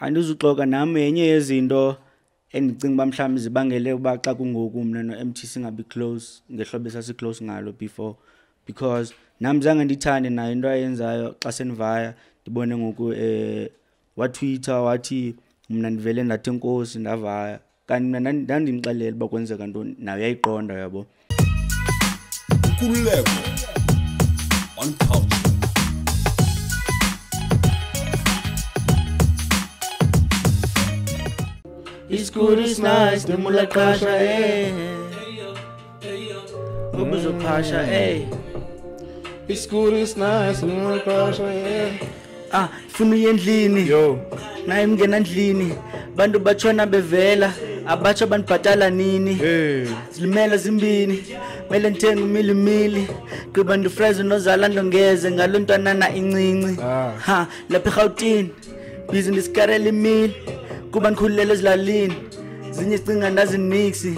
Andizuxoka nami yenye yezinto endicinga uba mhlawumbi zibangele uba xa kungoku mna no-Emtee singabi close ngehlobo esasi-close ngalo before, because nam zange ndithande nayo into ayenzayo xa senivaya ndibone ngoku watwitter wathi mna ndivele ndathi enkosi ndavaya, kanti mna ndandimxelela uba kwenzeka ntoni nayo yayiqonda yabo. Nkululeko on Cultr. It's good, it's nice, demula qasha ubuzopasha It's good, it's nice, demula qasha funa uye endlini Yo, naye mngena endlini bantu batshona bevela abatsho bandibhatala nini zilimela zimbini mele ndithenga umilimili gqiba ndifreze nozala ndongeze ngalo ntwanana incinci lapha eRhawutini busy ndisikarela imili kuba ndikhululele ezilalini zinye icinga ndaziniksi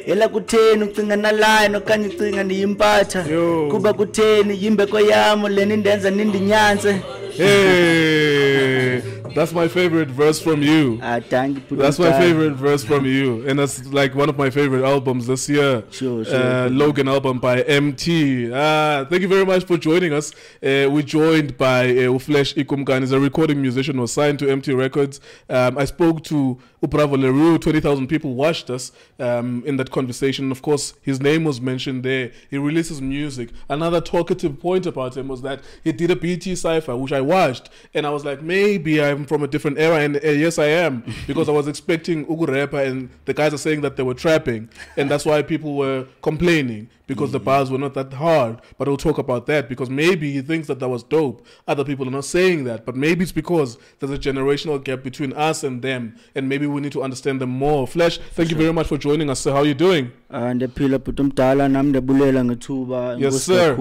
yela kutheni ucinga nalayo okanye icinga ndiyimpatha kuba kutheni yimbeko yam leni ndenza nindinyanze. Hey, that's my favorite verse from you. Thank you. That's my favorite verse from you, and that's like one of my favorite albums this year. Sure. Logan album by Emtee. Thank you very much for joining us. We're joined by Flesh iKumkani. He's a recording musician, was signed to Emtee Records. I spoke to Bravo Le Roux. 20,000 people watched us in that conversation. Of course, his name was mentioned there. He releases music. Another talkative point about him was that he did a BET Cypher, which I watched, and I was like, maybe I'm from a different era, and yes, I am, because I was expecting Ugu rapper, and the guys are saying that they were trapping, and that's why people were complaining, because the bars were not that hard. But we'll talk about that, because maybe he thinks that was dope. Other people are not saying that, but maybe it's because there's a generational gap between us and them, and maybe we need to understand them more. Flesh, thank you very much for joining us, sir. How are you doing? Yes, sir.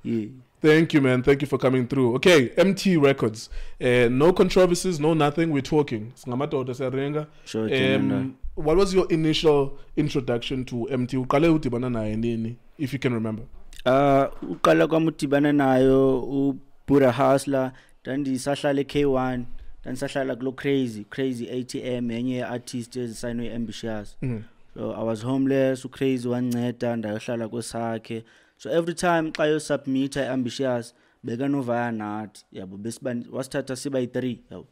Yeah. Thank you, man. Thank you for coming through. Okay, Emtee Records. No controversies, no nothing. We're talking. Sure. What was your initial introduction to Emtee? If you can remember. Uqala kwami udibana nayo uBura Hustler, ndandisahlala eK1, ndandisahlala kulo crazy ATM yenye artist ezisayinwe Ambitious. So I was homeless, uCrazy wanceda ndayohlala kwesakhe. So every time xa yo submit Ambitious beka novaya nathi yabo wasithatha siba yi3 yabo.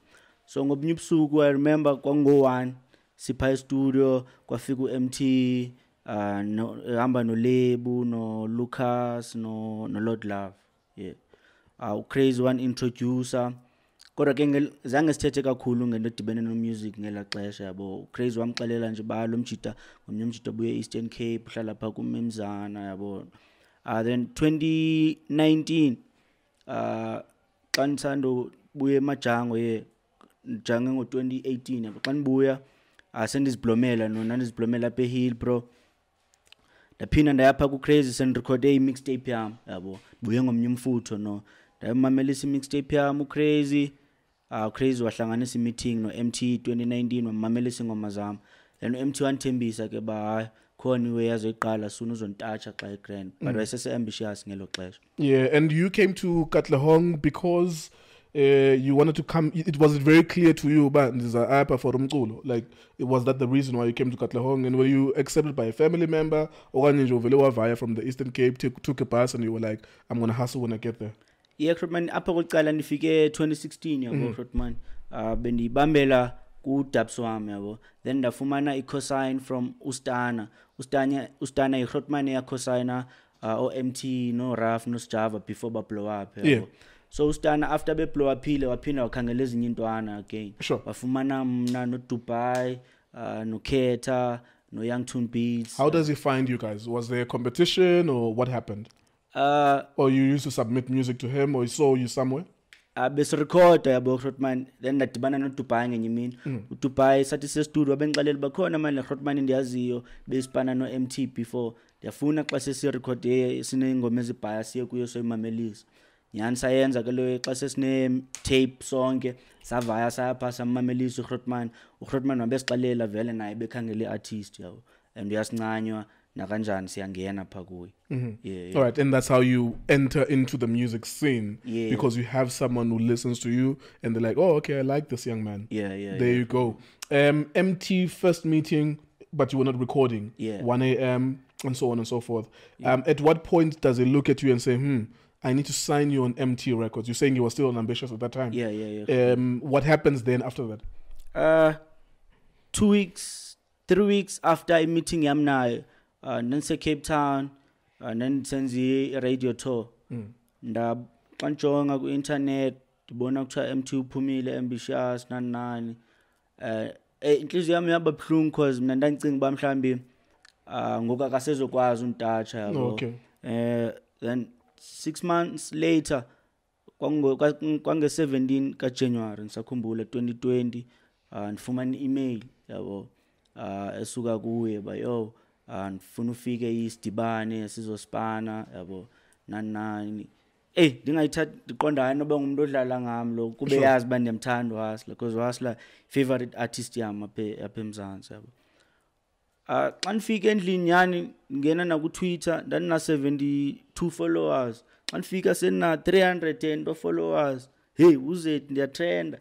So ngobunye ubusuku I remember kwango1 sipha studio kwafika uMtee hamba no Lebu no Lucas no Lord Love. Yeah. Crazy one introducer. Kodwa ke zange sithethe kakhulu ngento edibene no music ngela xesha yabo. Crazy wamxelela nje ba lo mjita ngomnye umjita buye Eastern Cape uhlala pha kuMemzana yabo. Then 2019 xa ndisando buye emajango jange ngo2018 yabo. Xa ndibuya sendiziblomela nona ndiziblomela apha eHill bro. Ndaphinda ndayapha kuCrazy sendirecorde imixtape yam yabo. Buye ngomnye umfutho no. Ndayamamelisa imixtape yam uCrazy. Crazy wahlanganisa meeting no Emtee 2019 wamamelisa ingoma zam. Then Emtee wanthembisa ke ba khona iwe yazoyiqala sona uzontatsha xa eGrand, but wayesese ambitious ngelo xesha. Yeah, and you came to Cultr because you wanted to come. It was very clear to you, but there's a app for umculo. Like, was that the reason why you came to Cultr? And were you accepted by a family member, or via from the Eastern Cape, took a bus, and you were like, I'm gonna hustle when I get there? Yeah, Krotman, apha kuqala ndifike 2016 yabo Krotman. Bendibambela ku dubs wami yabo. Then ndafumana i-cosign from Ustana i-Krotman ya-cosigna o-Emtee no Raf no Sjava before ba blow up yabo. Yeah. So Ustana after be blow uphile waphinda wakhangela ezinye intwana again. Sure. Wafumana mna no Dubai, no Cultr, no Young Tune Beats. How does he find you guys? Was there a competition or what happened? Or you used to submit music to him, or he saw you somewhere? Bese record yabo Krotman, then ndadibana no Dubai ngenye imini. uDubai sathi se studio bengixelela bakhona manje Krotman ndiyaziyo besipana no Emtee before. Ndiyafuna xa sesi record sinengoma ezibhaya siye kuyo soyimamelisa. Nyani sayenza ke lo xa sesine tape sonke savaya sayapha samamelisa uKrotman wabesixelela vele naye bekhangela iartist yabo. And uyasincanywa nakanjani siyangena pha kuye. Yeah. All right, and that's how you enter into the music scene, because you have someone who listens to you and they're like, oh, okay, I like this young man. Yeah. There you go. MT first meeting, but you were not recording. 1 a.m. and so on and so forth. At what point does he look at you and say, I need to sign you on Emtee Records? You're saying you were still on Ambitious at that time. Yeah. What happens then after that? 2 weeks, 3 weeks after a meeting yam nayo, nanse Cape Town, then senzi radio tour. Ndaxanjonga ku internet, ndibona kuthiwa Emtee uphumile Ambitious nani. Inhliziyo yami yaba buhlungu because mina ndangicinga uba mhlambi ngoku akasezokwazi untatsha yabo. Okay. Then 6 months later kwange 17 kaJanuary ngisakhumbula 2020 ndifumana email yabo esuka kuye bayo ndifuna ufike isidibane sizospana yabo nani ndingayithatha ndiqondana noba ngumuntu odlala ngami lo kube yazi ba ndiyamthanda Hustler because Hustler favorite artist yami apha eMzansi yabo. Xa ndifika endlini yani ngena na ku Twitter ndana 72 followers, xa ndifika sena 310 followers. Hey uzethi ndiyatrenda.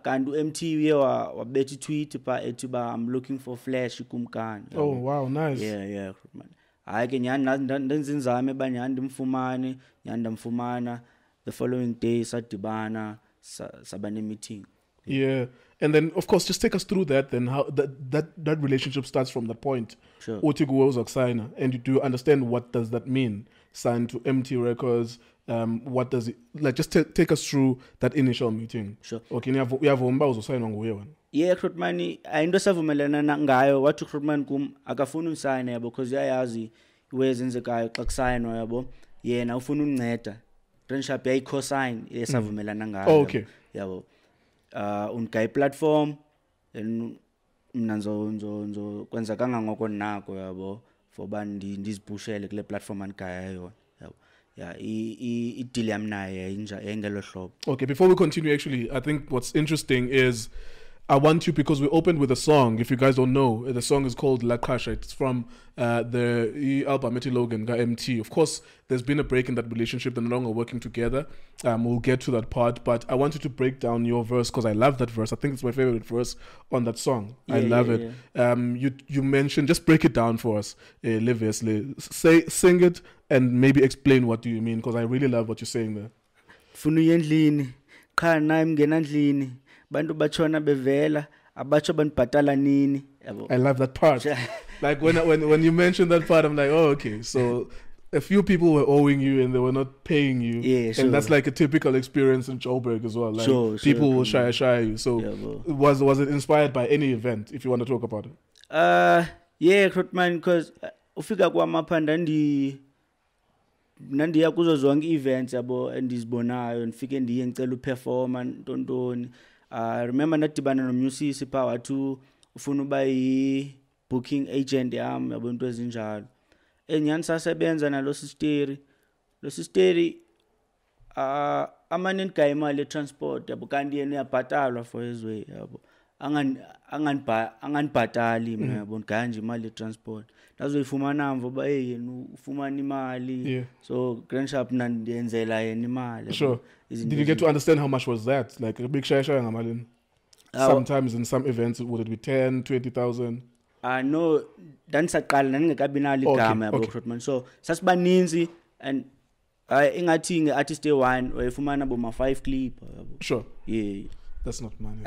Kanti uMtee uye wabetha tweet pha ethi ba I'm looking for Flash iKumkani. Oh wow, nice. Yeah man. Hayi ke nyani ndenza inzame ba nyani ndimfumane, nyani ndamfumana. The following day sadibana saba ne meeting. Yeah. And then of course just take us through that then, how that relationship starts from that point. Sure. Uthi kuwe uzokusayina, and you do understand what does that mean, signed to Emtee Records. What does it like? Just take us through that initial meeting. Sure. Okay, uyavuma uzosayina nguye wena. Yeah, Krutmani, ayinto savumelana ngayo wathi Krutmani kum akafuna unsayina yabo because uyayazi wezenzekayo xa kusayinwa yabo. Yena ufuna unginceda. Friendship yayi-cosign esavumelana ngayo. Okay. Yabo. Ungayi platform and mina nzo kwenza kangangoko nako yabo for ba ndiziphushele kule platform anigaya yona yabo. Yeah, i-deal yami naye engelo hlobo. Okay, before we continue, actually, I think what's interesting is I want you, because we opened with a song. If you guys don't know, the song is called La Kasha. It's from the album Emtee Logan Emtee. Of course, there's been a break in that relationship. They're no longer working together. We'll get to that part, but I want you to break down your verse because I love that verse. I think it's my favorite verse on that song. I love it. Yeah. You mentioned, just break it down for us, Livesly. Sing it and maybe explain what do you mean, because I really love what you're saying there. Funu yendlini, kha nayi mngena ndlini. Bantu bachona bevela abacho banibhatala nini yabo. I love that part. Like when you mentioned that part, I'm like, oh, okay, so a few people were owing you and they were not paying you. Yeah, sure. And that's like a typical experience in Joburg as well. Like sure, people will shy you. So was it inspired by any event, if you want to talk about it? Yeah, Krutman, because ufika kwamapha nandiya kuzo zonke events yabo endizibonayo ndifike ndiye ngicela uperforma ntontoni. Remember nadibana nomusisi pha wathi ufuna uba yi-booking agent yami yabo into ezinjalo. Nyani sasebenza nalo sisteri. Lo sisteri amane ndigaye imali ye-transport yabo kanti yena uyabhatalwa for his way yabo. Anganibhatali mina yabo ndigaya nje imali ye-transport. Ndazoyifumana mva uba yena ufumana imali. So Grand Shop mna ndiyenzela yena imali. Sure. Did you get to understand how much was that? Like a big shaya ngamalini? Sometimes in some events would it be 10, 20,000? No, ndanisaqala ndingekabi nalo igama yabo Krutman. So sasibaninzi and ingathi nge-artist e1 wayefumana boma 5 clip yabo. Sure. Yeah. That's not money.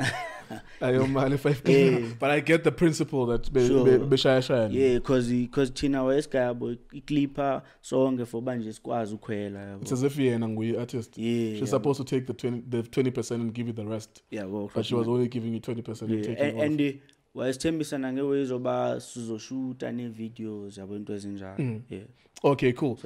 I owe money 5 clip. But I get the principle that beshaya. Yeah, because Tina wayesigaya bo iklipa sonke for banje sikwazi ukhwela yabo. It's as if yena nguye artist. Yeah. She's supposed to take the 20% and give you the rest. Yeah, well, but she was only giving you 20% and taking and wayesithembisa ngeways oba sizoshoota ne videos yabo into ezinjalo. Yeah. Okay, cool.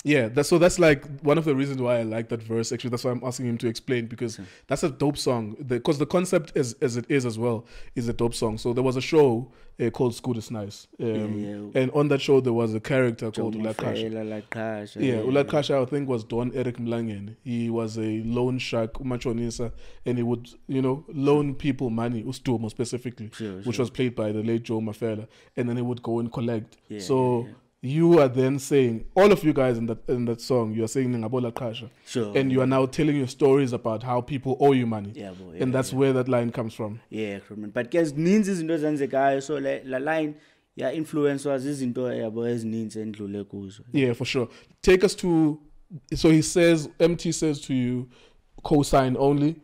Yeah, that's like one of the reasons why I like that verse. Actually, that's why I'm asking him to explain, because that's a dope song. Because the concept as it is as well is a dope song. So there was a show called School is Nice, and on that show there was a character called Ulakasha. Yeah, Ulakasha I think was Don Eric Mlangen. He was a loan shark, umachonisa, and he would loan people money, Ustumo specifically, which was played by the late Joe Mafela, and then he would go and collect. You are then saying, all of you guys in that song, you are saying Ngabola Kasha. Sure. And you are now telling your stories about how people owe you money. And that's where that line comes from. Yeah, but guys, ninzi izinto zenzekayo, so la line ya influence was izinto yabo ezininzi endlule kuzo. Yeah, for sure. Take us to, so he says, Emtee says to you, co-sign only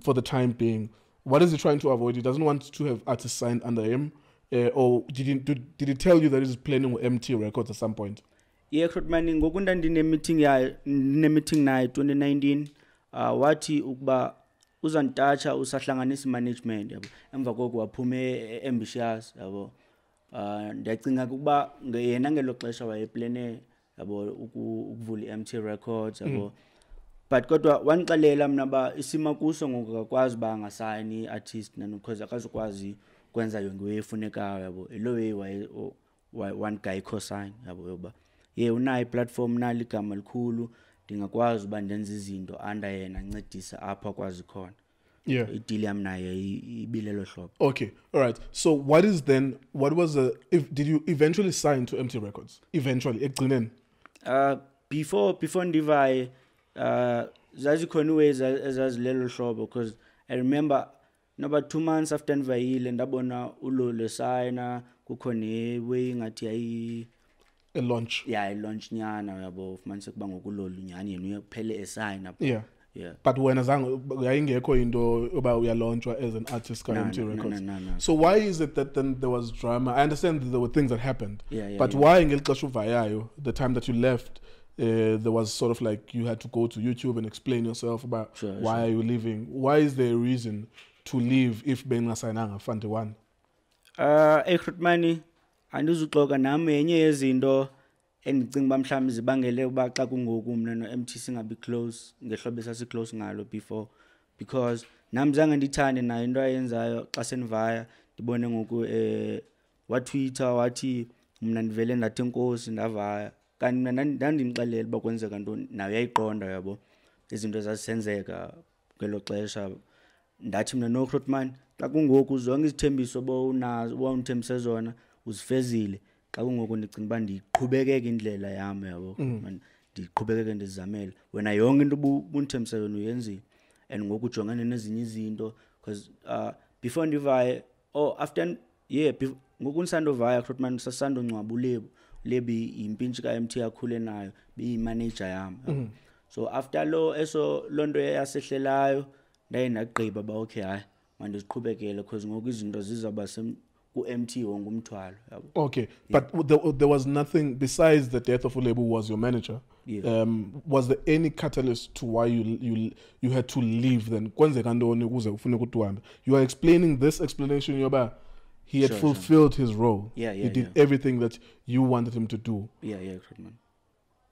for the time being. What is he trying to avoid? He doesn't want to have artists signed under him. Or did he tell you that he's planning with Emtee Records at some point? Yeah, man, ngokunda ndine meeting naye 2019 wathi ukuba uzantacha usahlanganisa management yabo emva koko waphume ambitious yabo ndiyacinga ukuba yena ngelo xesha wayeplane yabo ukuvula Emtee Records yabo but kodwa wanixelela mina ba isima kuso ngokukwazi ba ngasayini artist because akazokwazi kwenza yonke wefunekayo yabo lo way one guy co-sign yabo yoba unayi platform nali igama likhulu ndingakwazi uba ndenza izinto under yena ancedisa apha kwazi khona ideal yam naye ibilelo hlobo. Okay, all right, so what was did you eventually sign to Emtee Records eventually ekugcineni? Before ndivaye zazikhona ways ezazilelo hlobo, because I remember about 2 months after ndivayile ndabona ulole signer kukhona way ngathi yayi a launch. Yeah, a launch nyana yabo ufumanise kuba ngokulolu nyani yena uyaphele esign. Yeah. But when azange yayingekho into oba uyalaunchwa as an artist ka Emtee Records. No. So why is it that then there was drama? I understand that there were things that happened. But yeah. Why ngelixesha uvayayo, the time that you left, there was sort of like you had to go to YouTube and explain yourself about why are you leaving? Why is there a reason to leave if bengasayinanga Fante 1? Ekrutmani andizuxoka nami yenye yezinto endicinga uba mhlawumbi zibangele uba xa kungoku mna no-Emtee singabi close ngehlobo esasi-close ngalo before, because nami zange ndithande nayo into ayenzayo xa senivaya ndibone ngoku watwitter wathi mna ndivele ndathi enkosi ndavaya kanti mna ndandimxelela uba kwenzeka ntoni nayo yayiqonda yabo izinto zazisenzeka kwelo xesha. Ndathi mna noKrotman xa kungoku zonke izithembiso bowundithembise zona uzifezile, xa kungoku ndicinga uba ndiqhubekeke indlela yami yabo ndiqhubekeke ndizamela wena yonke into ubundithembise yona uyenzile and ngoku ujongane nezinye izinto, because before ndivaye after ngoku ndisandovaya Krotman sasandongcwaba ulebi yimpintshi ka-Emtee akhule nayo biyimanager yami. So after loo nto yasehlelayo ndaye ndagqiba ba okay hayi mandiziqhubekele because ngoku izinto zizawuba ku-Emtee wonke umthwalo yabo. Okay, but there was nothing besides the death of Ulebu was your manager. Was there any catalyst to why you had to leave then? Kwenzeka ntoni ukuze ufune ukuthi uhambe? You are explaining this explanation yoba he had fulfilled his role. He did everything that you wanted him to do. Man.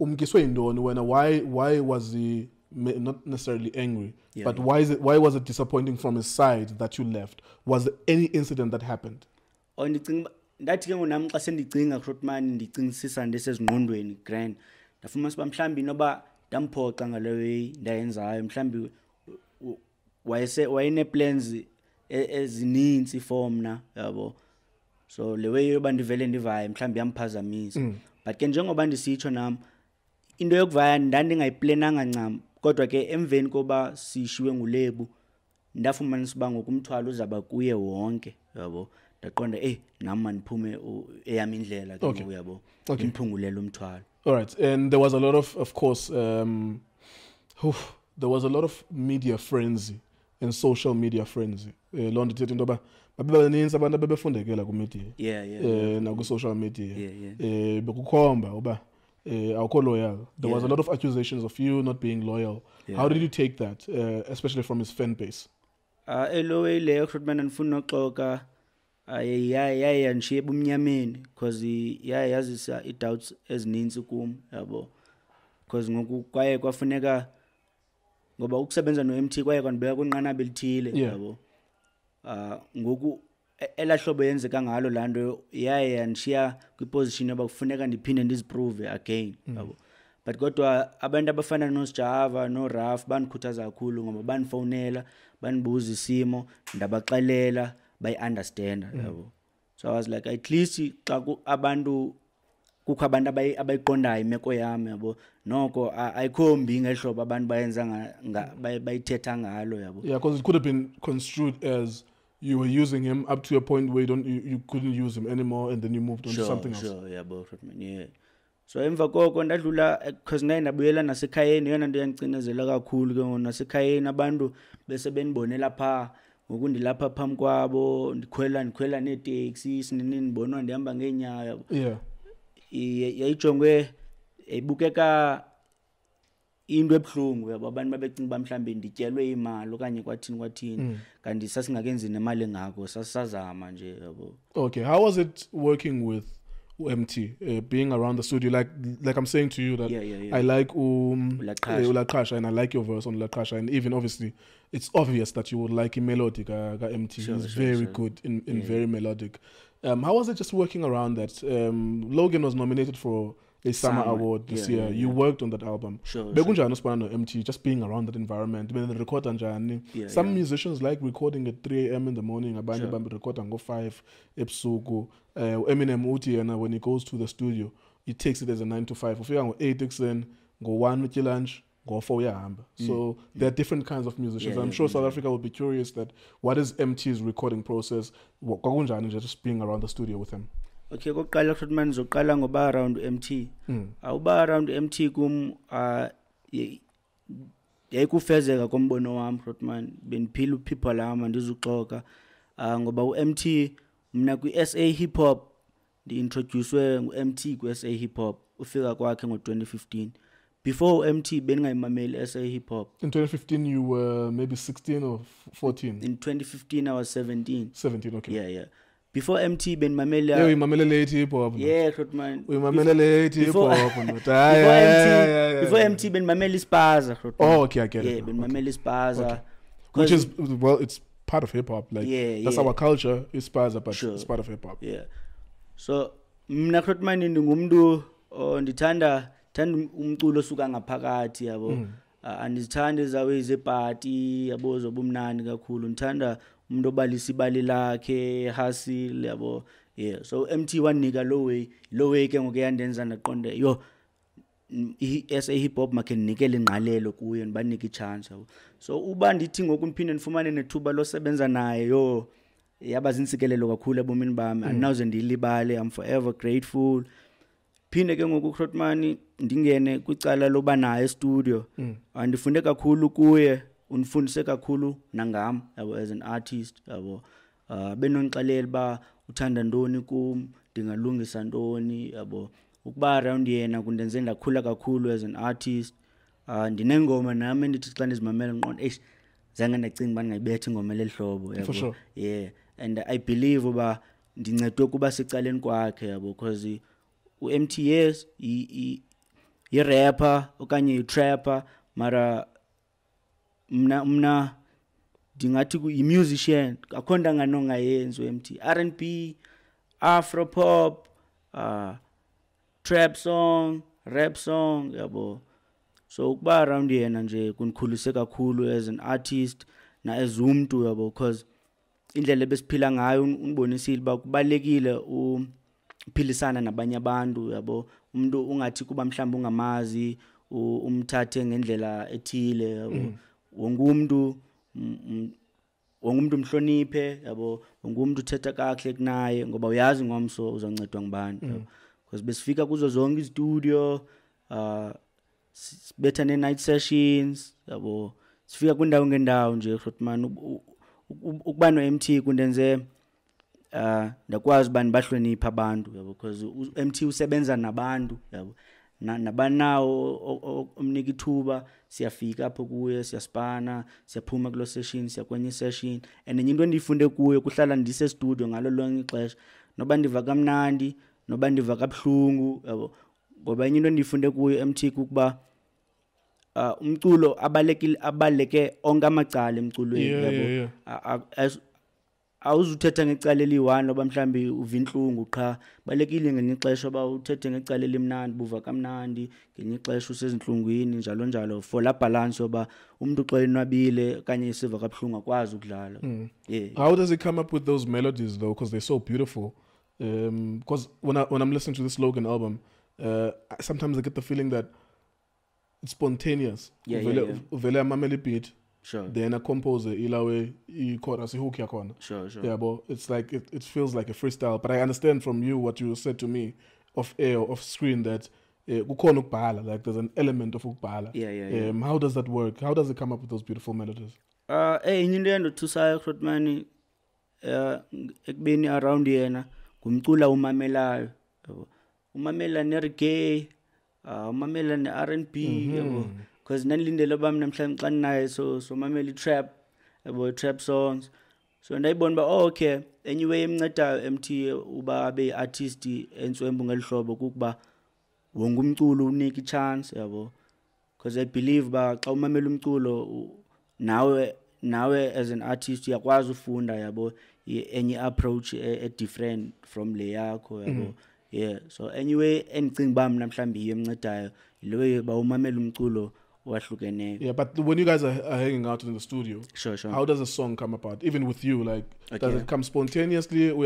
Umkiswe indoni wena, why was he not necessarily angry, but why was it disappointing from his side that you left? Was there any incident that happened? Ndicinga ndathi ke ngonami xa sendicinga Krotman ndicingisisa ndesezingqondweni grand ndafuma siba mhlambi noba ndamphoxa ngaleyo ndayenzayo mhlambi wayene plans ezininzi for mna yabo, so le way yoba ndivele ndivaye mhlambi yamphazamisa. But ke njengoba ndisitsho nami into yokuvaya ndandingayiplananga ncam, kodwa ke emveni koba sishiwe nguLebu ndafumanisa uba ngokumthwalo uzaba kuye wonke yabo, ndaqonda nami mandiphume eyami indlela ke uyabo imphungulela umthwalo. All right, and there was a lot of course there was a lot of media frenzy and social media frenzy. Loo nto ithetha into yoba babebaninzi abantu abebefundekela kumedia naku-social media bekukhomba uba awukho loyal. There was a lot of accusations of you not being loyal. How did you take that, especially from his fan base? Elowe leyo Krotman andifuna noxoka yaye yandishiya ebumnyameni because yazisa i-doubts ezininzi kum yabo. because ngoku kwaye kwafuneka ngoba ukusebenza no Emtee kwaye kwanibeka kunqanaba elithile yabo ngoku elahlobo yenzeka ngalo lanto yaye yanishiya kwiposition yoba kufuneka ndiphinde ndiziprove again yabo but kodwa abantu abafana noSjava no Raf banikhuthaza kakhulu ngoba banifonela banibuza isimo ndabaxelela bayi-understand yabo so I was like at least xa abantu kukho abantu abayiqondayo imeko yami yabo noko ayikhombi ngehlobo abantu bayenza bayithetha ngalo yabo because it could have been construed as you were using him up to a point where you couldn't use him anymore and then you moved on to something else. Sure, yabo yeah. So emva koko ndadlula because naye ndabuyela nasekhayeni yona nto yangicinezela kakhulu ke ngoku nasekhayeni abantu bese benibonela pha ngokundilapha phambi kwabo ndikhwela neeteksi sinibonwa ndihamba ngeenyawo yayijongwe ibukeka into ebhlungu yabo abantu babecinga ba mhlambe ndityelwe imali okanye kwathini kanti sasingakenzi nemali engako sasazama nje yabo. Okay, how was it working with Emtee, being around the studio? Like I'm saying to you that I like Ulaqhasha and I like your verse on Ulaqhasha, and even obviously it's obvious that you would like melodic Emtee. He's very good in very melodic. How was it just working around that? Logan was nominated for a summer award this year. You worked on that album. Emtee, just being around that environment. Some musicians like recording at 3 a.m. in the morning. Abanye record and go 5 ebusuku. Eminem uthi when he goes to the studio, he takes it as a 9 to 5. If you 8 then go 1 with your lunch, go 4 yahamba. So there are different kinds of musicians. I'm sure South Africa will be curious that what is Emtee's recording process? Just being around the studio with him. Okay, kokuqala futhi manje zoqala ngoba around Emtee. Awuba around Emtee kum yayikufezeka kombono wami futhi man beniphila uphipha lami ndizuxoka ngoba uMtee mina kwi-SA hip hop ndi-introducewe ngu-Emtee kwi-SA hip hop ufika kwakhe ngo-2015. Before Emtee beningayimameli SA hip hop. In 2015 you were maybe 16 or 14. In 2015 I was 17. 17, okay. Yeah. Before Emtee benimameli we mamele late hip hop. Yeah, man. We mamele late hip hop. Before Emtee benimameli Spaza. Oh, okay, I get it. Yeah, benimameli Spaza. Okay. Which is, well, it's part of hip hop. Like that's our culture. It's Spaza, but it's part of hip hop. Yeah. So mina man ndingumuntu ndithanda umculo osuka ngaphakathi yabo. Andithanda ezawe izeparty yabo zobumnandi kakhulu. Ngithanda umuntu obalisa ibali lakhe hustle yabo. Yeah. So Emtee wanika low way ke ngoku yandenza ndaqonde yo SA hip hop make ninikele ingqalelo kuye ndibanike ichance yabo. So uba ndithi ngoku niphinde nifumane nethuba losebenza naye yo yaba zinsikelelo kakhulu ebomini bami andinawuze ndilibale. I'm forever grateful. Phinde ke ngoku Krotmani ndingene kwicala loba naye e-studio andifunde kakhulu kuye unifundise kakhulu nangam yabo as an artist yabo. Benonixelela ba uthanda ntoni kum ndingalungisa ntoni yabo. Ukuba around yena kundenze ndakhula kakhulu as an artist. Ndinengoma nami endithi xa ndizimamela ngiqonda zange ndacinga uba ndingayibetha ingoma lehlobo yabo. For sure. Yeah, and I believe uba ndincedwe kuba secaleni kwakhe yabo because uMtee yes i-rapper okanye i-trapper mara mna ndingathi yi-musician akho nto anganongayenzi uMtee. R&B, Afro pop, trap song, rap song yabo. So ukuba around yena nje kunikhulise kakhulu as an artist na as umuntu yabo because indlela ebesiphila ngayo unibonisile ba kubalekile uphilisana nabanye abantu yabo. Umuntu ungathi kuba mhlawumbe ungamazi umthathe ngendlela ethile yabo. Wonke umuntu mhloniphe yabo. Wonke umuntu uthetha kahle kunaye ngoba uyazi ngomso uzoncedwa ngibani because besifika kuzo zonke istudio sibetha ne-night sessions yabo. Sifika kwindawo ngendawo nje Krotman ukuba no-Emtee kundenze ndakwazi uba ndibahlonipha abantu yabo because uMtee usebenza nabantu yabo. Nabanawo omnika ithuba siyafika apho kuye siyaspana siyaphuma kulo session siyakwenye session and into endiyifunde kuye kuhlala ndise studio ngalo lonke ixesha noba ndiva kamnandi noba ndiva kabuhlungu yabo. Ngoba into endiyifunde kuye Emtee kukuba umculo abaleke onke amacala emculweni Yeah. awuzuthetha ngecala eli-1 loba mhlambi uva inhlungu qha balekile ngenye ixesha ba uthethe ngecala elimnandi buva kamnandi ngenye ixesha usezinhlungwini njalo njalo for la balance yoba umuntu xa enwabile kanye isiva kabuhlungu akwazi ukudlala. How does he come up with those melodies though, because they're so beautiful? Because when I'm listening to this Logan album, sometimes I get the feeling that it's spontaneous. Uvele amamele beat. Sure. Then a composer ilawe chorus hook yakona. Sure. Yeah, but it's like it feels like a freestyle. But I understand from you what you said to me off air, off screen, that kukhona ukubhala, like there's an element of ukubhala. Yeah. How does that work? How does it come up with those beautiful melodies? Enye into endothusayo Krotman ekubeni around yena ngumcula umamelayo. Umamela ne-reggae, umamela ne-R&B, yabo. Because nanilindele bami namhlanje xa ninaye so mamela i-trap, yabo, trap songs. So ndayibona ba okay, anyway emncedayo Emtee uba abe artist entswembu ngelihlobo kukuba wonke umculo unika i-chance, yabo. Because I believe ba xa umamela umculo nawe as an artist uyakwazi ufunda, yabo, enye approach different from le yakho, yabo. Yeah, so anyway endicinga ba mina mhlambi iyo emncedayo leyo ba umamela umculo wahlukeneyo. Yeah, but when you guys are hanging out in the studio, Sure. how does a song come about? Even with you, like, does it come spontaneously? Or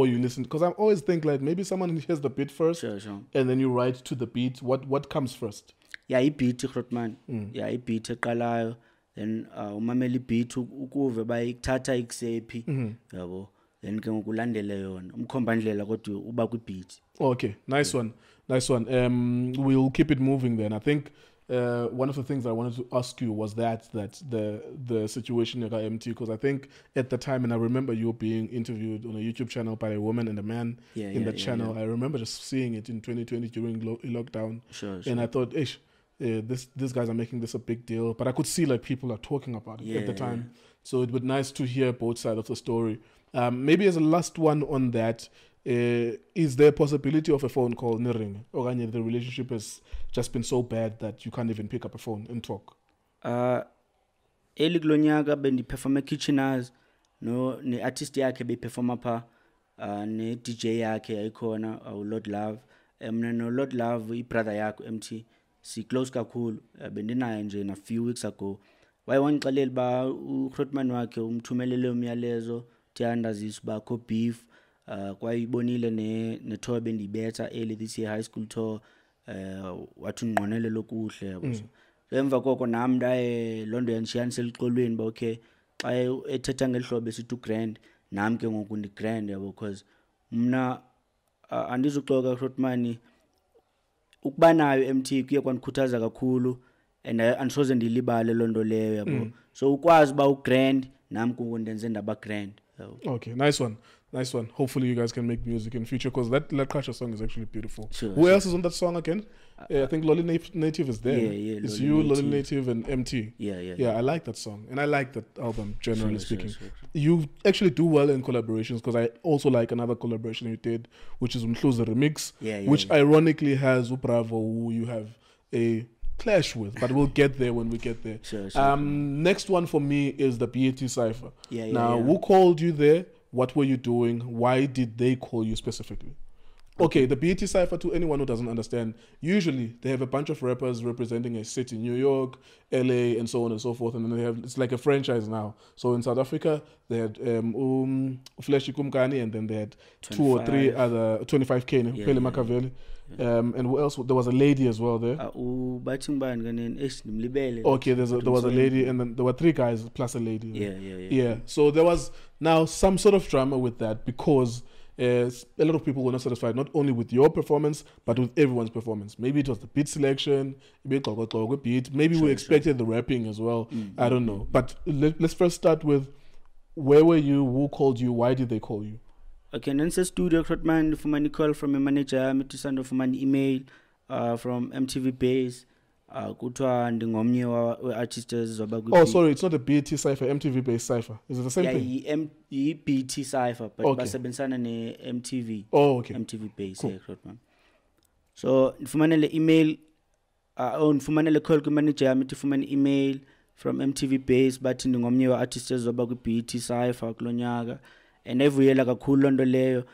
you listen? Because I always think like maybe someone hears the beat first, Sure. and then you write to the beat. What comes first? Yeah, i-beat Krotman. Yeah, i-beat eqalayo, then umamela i-beat ukuve ba ikuthatha ikusephi, yabo. Then ke ngokulandele yona umkhombandlela kodwa uba kwi-beat. Okay, nice one. We'll keep it moving then. I think one of the things I wanted to ask you was that the situation at Emtee, because I think at the time, and I remember you being interviewed on a YouTube channel by a woman and a man in the channel. I remember just seeing it in 2020 during lockdown. Sure. And I thought, these guys are making this a big deal. But I could see like people are talking about it at the time. So it would be nice to hear both sides of the story. Maybe as a last one on that, is there a possibility of a phone call nearing? Or the relationship has just been so bad that you can't even pick up a phone and talk? Eli kulonyaka bendiperforma Kitcheners ne artist yakhe beperforma pha ne DJ yakhe yayikhona Lord Love. Mina no Lord Love ibrother yakhe Emtee si close kakhulu, bendinaye nje na few weeks ago. Wayewangixelela ba uKrotman wakhe umthumelele umyalezo andazisa uba kho beef, kwayibonile ne-tour bendiyibetha early this year, high school tour, wathi ungqonele lokuhle, yabo. So emva koko nam ndaye loo nto yandishiyanisa eliqolweni ba okay xa ethetha ngelihlobo esithi ugrand nam ke ngoku ndigrand, yabo, because mna andizuxoka Krotman ukuba nayo Emtee kuye kwandikhuthaza kakhulu, and andisoze ndilibale loo nto leyo, yabo. So ukwazi uba ugrand nam kungu ndenze ndaba grand. Okay, nice one. Hopefully you guys can make music in future, because that Kasha song is actually beautiful. Sure. Who else is on that song again? I think Lolly Native is there. Yeah. It's you, Lolly Native, and Emtee. Yeah. I like that song, and I like that album, generally speaking. Sure. You actually do well in collaborations, because I also like another collaboration you did, which is Mhluza Remix, which ironically has Bravo, who you have a clash with, but we'll get there when we get there. Sure. Next one for me is the BET Cypher. Who called you there? What were you doing? Why did they call you specifically? Okay, the BET Cypher, to anyone who doesn't understand, usually they have a bunch of rappers representing a city, New York, LA, and so on and so forth, and then they have, it's like a franchise now. So in South Africa, they had iKumkani, and then they had 2 or 3 other 25K, Pele Makaveli. And who else? There was a lady as well there. Okay, there was a lady, and then there were 3 guys plus a lady. Yeah. So there was now some sort of drama with that, because a lot of people were not satisfied not only with your performance but with everyone's performance. Maybe it was the beat selection, maybe we expected the rapping as well. I don't know. But let's first start with, where were you? Who called you? Why did they call you? Okay, nanse studio Krotman for my call from a manager, me to send off my email from MTV Base. Kutwa ndingomnye wa artists zoba. Oh, sorry, it's not a BET Cypher, MTV Base Cypher. Is it the same thing? Yeah, BET Cypher, but basebenzana ne MTV. Oh, okay. MTV Base, cool. Krotman. So nifumanele email ngifumane le call ku-manager yami ithi fumane email from MTV Base bathi ndingomnye wa-artist ezoba kwi-BET Cypher kulo nyaka and evuyela kakhulu loo nto leyo.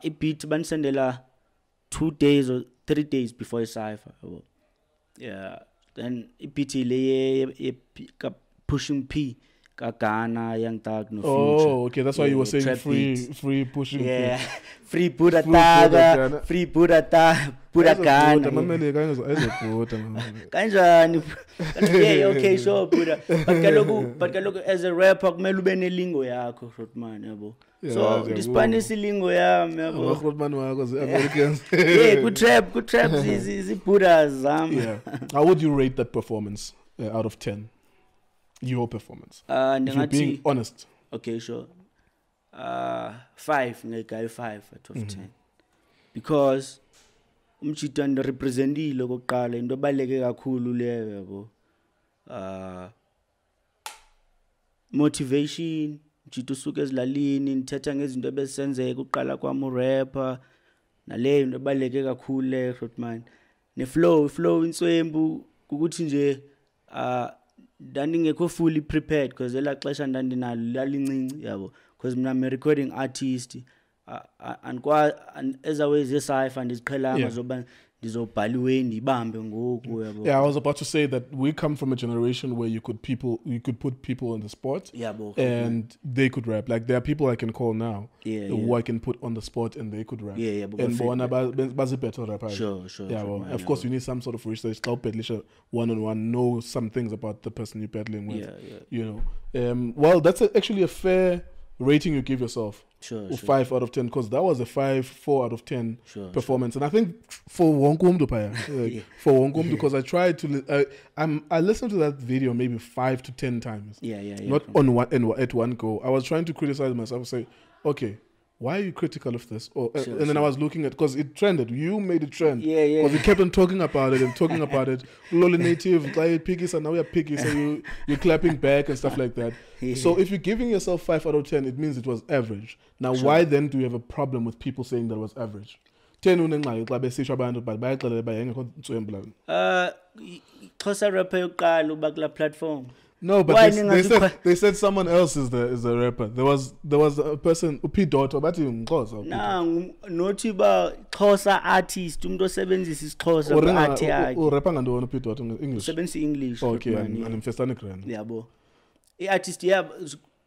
I-beat bandisendela 2 days or 3 days before i-Cypher. Yeah, then i-beat le Pushing P Ghana, Young Thug, no Future. Oh, okay, that's why you were saying free Pushing P. Yeah, free Buddha Taga, free Buddha Taga, Buddha Ghana. Kanjani? Yeah, okay, sure, Buddha. But kaloku as a rapper kumele ube nelingo yakho, man, yabo. So despite lingo yami, yabo. Americans. Yeah, good trap, zi Buddhas. Yeah. How would you rate that performance out of 10? Your performance. If you're being honest. Okay, sure. 5, ngeke 5 out of 10. Because umchito ndirepresentile kokuqala into ebaleke kakhulu leyo yabo. Motivation, umchito usuke ezilalini nithetha ngezinto ebesenzeka uqala kwami urapper naleyo into ebaleke kakhulu leyo man. Ne flow inswembu ukuthi nje ndandingekho fully prepared because ela xesha ndandinalo lalincinci yabo because mina I'm a recording artist and as always ye-Cypher ndiziqhelanga zoba ndizobhaliwe ndibambe ngoku yabo. Yeah, I was about to say that we come from a generation where you could put people on the spot and they could rap. Like there are people I can call now who I can put on the spot and they could rap. And bona bazi better rappers. Sure. Yeah, well, of course you need some sort of research. One-on-one, know some things about the person you're battling with. You know. Well, that's actually a fair rating you give yourself. Sure. 5 out of 10 because that was a 4 out of 10 performance. And I think for Wonkumdu for Wonkumdu because I tried to I listened to that video maybe 5 to 10 times. Not on at one go. I was trying to criticize myself and say, okay, why are you critical of this? And then I was looking at because it trended. You made it trend. Because we kept on talking about it and talking about it. Loli native, piggies, and now we are piggies, so you're clapping back and stuff like that. So if you're giving yourself 5 out of 10, it means it was average. Now, why then do you have a problem with people saying that it was average? 10 unenqayi xa besisho abantu but bayaxelela bayengekho ntswembula. Xhosa rapper yokuqala uba kula platform. No, but they said someone else is the rapper. There was a person P Dot bathi ngixhosa. Nah, nothi ba Xhosa artist umuntu osebenzisa isixhosa ku-art yakhe. Urapper ngantoni P Dot English? Usebenzisa English. Okay, animfestane grand. Yabo. I-artist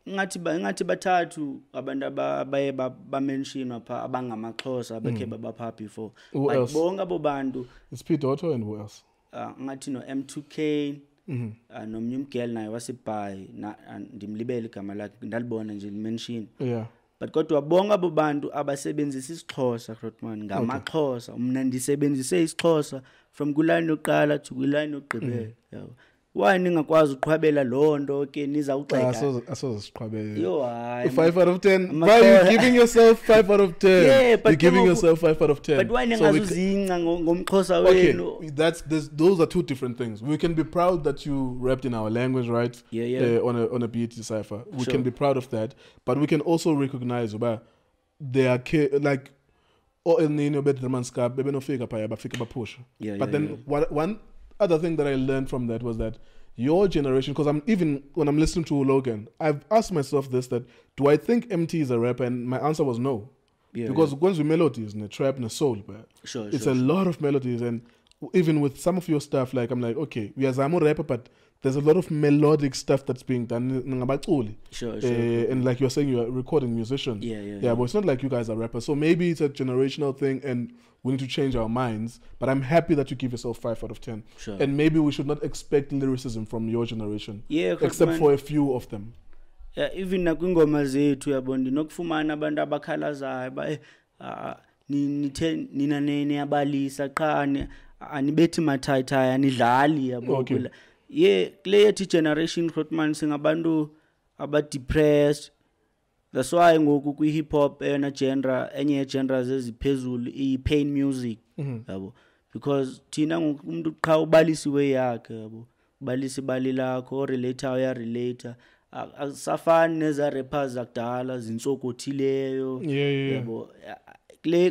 ngathi bathathu abantu abaye ba-mentionwa pha abangamaXhosa bekhe babapha before. But bonke abo bantu. It's P Dot and who else? Ngathi no M2K. Nomnye umgirl naye wasebhayi ndimlibele igama lakhe ndalibona nje mention. But kodwa bonke abo bantu abasebenzisa isixhosa Krotman ngamaXhosa mina ndisebenzise isixhosa from kuline yokuqala to kuline yokugqibela yabo. Why ningakwazi uqhwabela lonto ke nizawuxeka asozisiqhwabela yo hayi 5 out of 10 why are you giving yourself 5 out of 10 yeah, but you're giving yourself 5 out of 10 but why ningazuzinca ngomXhosa wenu those are two different things. We can be proud that you rapped in our language, right? On a BET Cypher we can be proud of that, but we can also recognize they are like enino bedremanska bebenofika phaya bafika bapush. But then one other thing that I learned from that was that your generation, because when I'm listening to Logan, I've asked myself this, that do I think Emtee is a rapper? And my answer was no. Because once we melodies and trap and soul, it's a lot of melodies, and even with some of your stuff, like I'm like, okay, we are a rapper, but there's a lot of melodic stuff that's being done. And like you're saying, you're a recording musician. But it's not like you guys are rappers. So maybe it's a generational thing and we need to change our minds. But I'm happy that you give yourself 5 out of 10. And maybe we should not expect lyricism from your generation. Except for a few of them. Even nakwingoma zethu yabo ndinokufumana abantu abakhalazayo nina niyabalisa qha anibethi mathayithaya anidlali yabo. Kule yethi generation Krotman singabantu aba-depressed. That's why ngoku kwi-hip hop eyona genre enye ye-genres eziphezulu i-pain music yabo, because thina umuntu qha ubalisa iwe yakhe yabo, ubalisa ibali lakho orelate uyarelate. Asafani neza rappers zakudala zinsokothileyo yabo.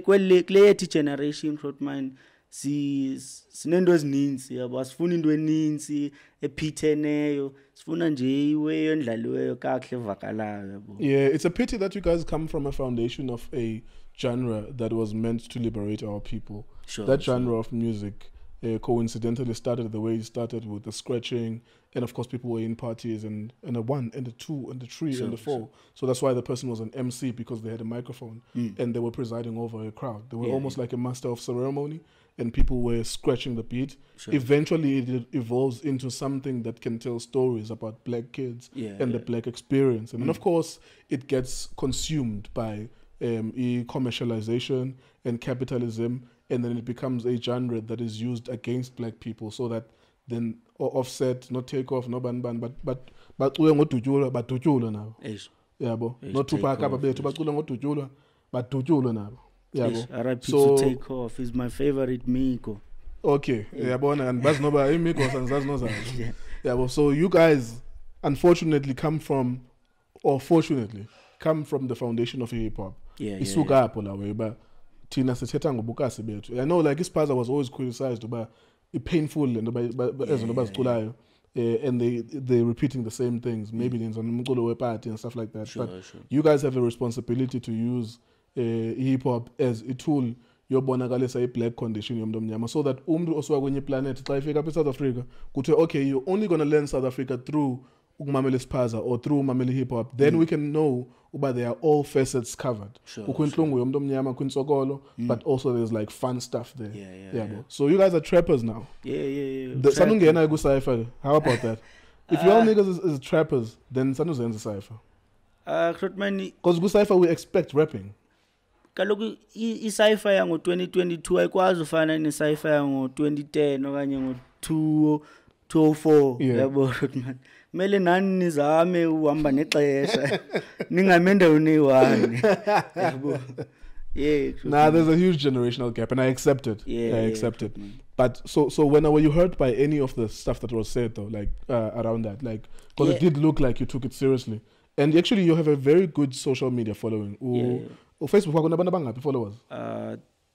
Kule yethi generation Krotman sinento ezininzi yabo asifuna into eninzi ephitheneyo sifuna nje iwe endlaliweyo kahle evakalayo yabo. Yeah, it's a pity that you guys come from a foundation of a genre that was meant to liberate our people. Sure, That genre of music coincidentally started the way it started, with the scratching, and of course people were in parties and a 1 and a 2 and a 3 and a 4. So that's why the person was an MC, because they had a microphone and they were presiding over a crowd. They were almost like a master of ceremony, and people were scratching the beat. Eventually it evolves into something that can tell stories about black kids and the black experience. And then of course it gets consumed by commercialization and capitalism, and then it becomes a genre that is used against black people, so that then Offset, not Takeoff, no ban, but we ngo Dujula, but Dujula now. Yabo. Not Tupac ababethu bacula ngo Dujula, but Dujula now. Yabo. So Takeoff is my favorite Miko. Okay. Yabona and bas no ba Miko and zaz no zaz. Yabo. So you guys unfortunately come from, or fortunately come from the foundation of hip hop. Isuka apho la we ba thina sithetha ngobukasi bethu. I know like Ispaza was always criticized about painful and and they're repeating the same things. Maybe in some party and stuff like that. But you guys have a responsibility to use hip hop as a tool. Yobonakalisa a black condition yomdomnyama, so that also kwenye planet xa ifika up in South Africa kuthiwe okay, you're only going to learn South Africa through ukumamela Ispaza or through mamela hip hop. Then we can know but they are all facets covered. But also there's like fun stuff there. Yeah. So you guys are trappers now. Yeah. Cypher. How about that? If you all niggas is trappers, then Sanuzen's a Cypher. Because Cypher we expect rapping. Kaloku i-Cypher yango 2022 ayikwazi ufana ne-Cypher yango 2010 okanye ngo 2004 yabo man. Mele nani nizame uhamba nexesha ningamenda uniwani yabo. Nah, there's a huge generational gap, and I accept it. I accept it. But so when were you hurt by any of the stuff that was said though, like around that, like because it did look like you took it seriously, and actually you have a very good social media following. Facebook wakona bana bangapi followers?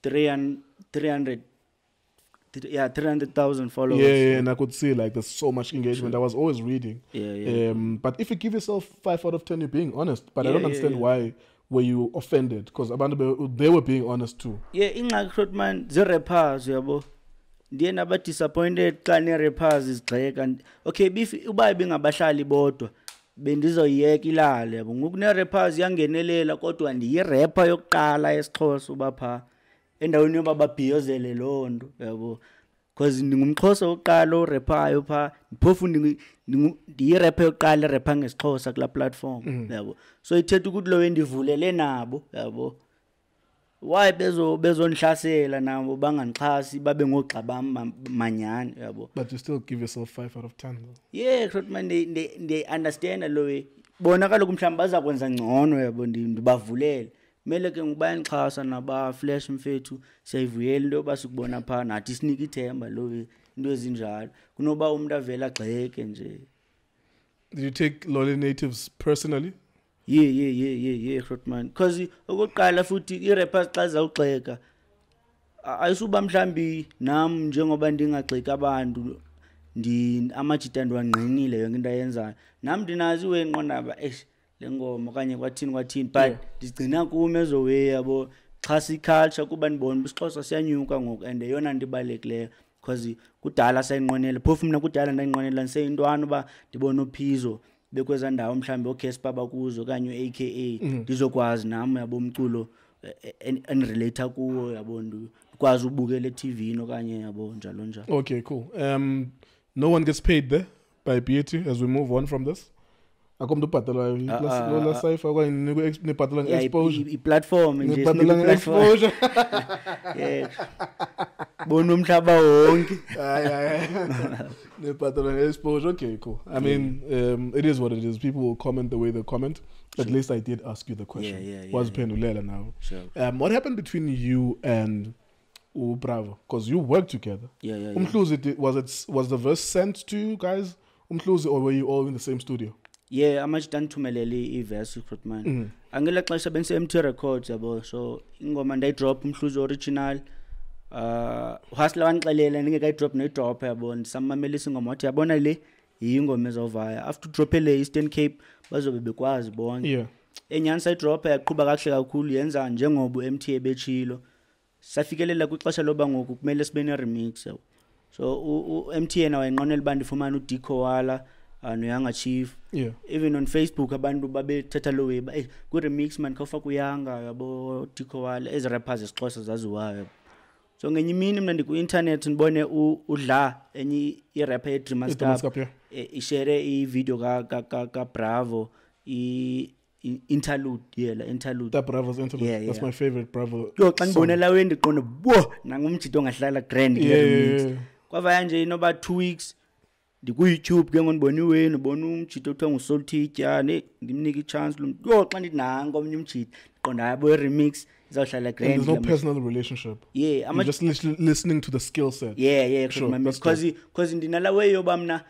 300,000 followers. Yeah, and I could see like there's so much engagement. I was always reading. But if you give yourself 5 out of 10, you're being honest. But I don't understand why were you offended, because they were being honest too. Ingxaki man, the rappers yabo. Ndiye naba disappointed xa ne rappers izigxeka. Okay, uba bengabahlali bodwa bendizoyeka ilale yabo. Ngoku ne rappers yangenelela kodwa ndiyirapper yokuqala esiXhosa ubapha endaweni yoba babhiyozele loo nto yabo, because ndingumXhosa oqala orappayo pha, phofu ndiyirapper yokuqala rapper ngesiXhosa kula platform yabo. So ithetha ukuthi lo endivulele nabo yabo, why bezonhlasela nabo bangandixhasi babe ngogxa bam manyani yabo. But you still give yourself 5 out of 10 though. Yeah, man, they understand lo way. Bona kaloku mhlawumbe bazakwenza ngcono yabo, ndibavulele. Mele ke ngubani xhasa naba Flash mfethu siyayivuyela into basikubona pha nathi sinike ithemba lo into ezinjalo kunoba umuntu avela agxeke nje. Did you take Lolly Natives personally? Yeah, man, because okokuqala futhi i-rappers xa zawugxeka ayisuba mhlambi nam njengoba ndingagxeka abantu amajita ndiwangqinile yonke into ayenzayo, nam ndinazi wenqonaba lengoma okanye kwathini but digcina kume ezowe yabo xhasa iculture kuba ndibona isixhosa siyanyuka ngoku, and yona ndibalekileyo because kudala sayinqonela, phofu mina kudala ndayinqonela ndiseyintwana uba ndibona uPhizo bekweza ndawo mhlambe oCasper bakuzo kanye AKA ndizokwazi nami yabo umculo enrelate kuwo yabo, ndikwazi ubukela eTV okanye yabo njalo njalo. Okay, cool. No one gets paid there by BET as we move on from this. Akomdo patala la Cypher kwa ni patala exposure. I-platform nje ni exposure. Yeah. Bono umhlaba wonke. Ni patala exposure. Okay, cool. I mean, it is what it is. People will comment the way they comment. At least I did ask you the question. Was Penulela now? Sure. What happened between you and Bravo? Because you worked together. Umhluzi, was the verse sent to you guys? Umhluzi, or were you all in the same studio? Yeah, amajita nthumelele i-verse man. Angela xesha bense Emtee Records yabo, so ingoma ndayidrop umhluzi original Hustler wanixelela ndingekayidrop ne-drop yabo ndisamamelisa ingoma wathi yabona le yingoma ezovaya after udrophe le Eastern Cape bazobe bekwazi bonke Yeah. enyani sayidrop yaqhuba kahle kakhulu yenza njengoba uMT ebetshilo safikelela kwixesha loba ngoku kumele sibe ne-remix yabo. So uMT yena wayenqonela bandi fumana uDiko wala noYanga Chief. Yeah. Even on Facebook abantu babethatha lo way ku remix man khawufaka uYanga yabo Diko wala ezi rappers esixhosa zaziwayo. So ngenye imini mina ndiku internet ndibone udla enye i-rapper ye-Dreamers Cup ishare i-video ka Bravo interlude la interlude. That Bravo's interlude. Yeah, That's my favorite Bravo. Yo xa ndibonela wendi ndiqonda bo nangumjito ongahlala grand yeah. Kwavaya nje inoba 2 weeks ndiku YouTube ke ngonibona iweni ubona umjito othiwa nguSoltitya ngimnika i-chance lo yo xa ndithi nanko omnye umjito ndiqonda yabo remix izawuhlala grand. And there's no personal relationship. Yeah, you're just listening to the skill set. Yeah, sure. Because ndinala way yoba mna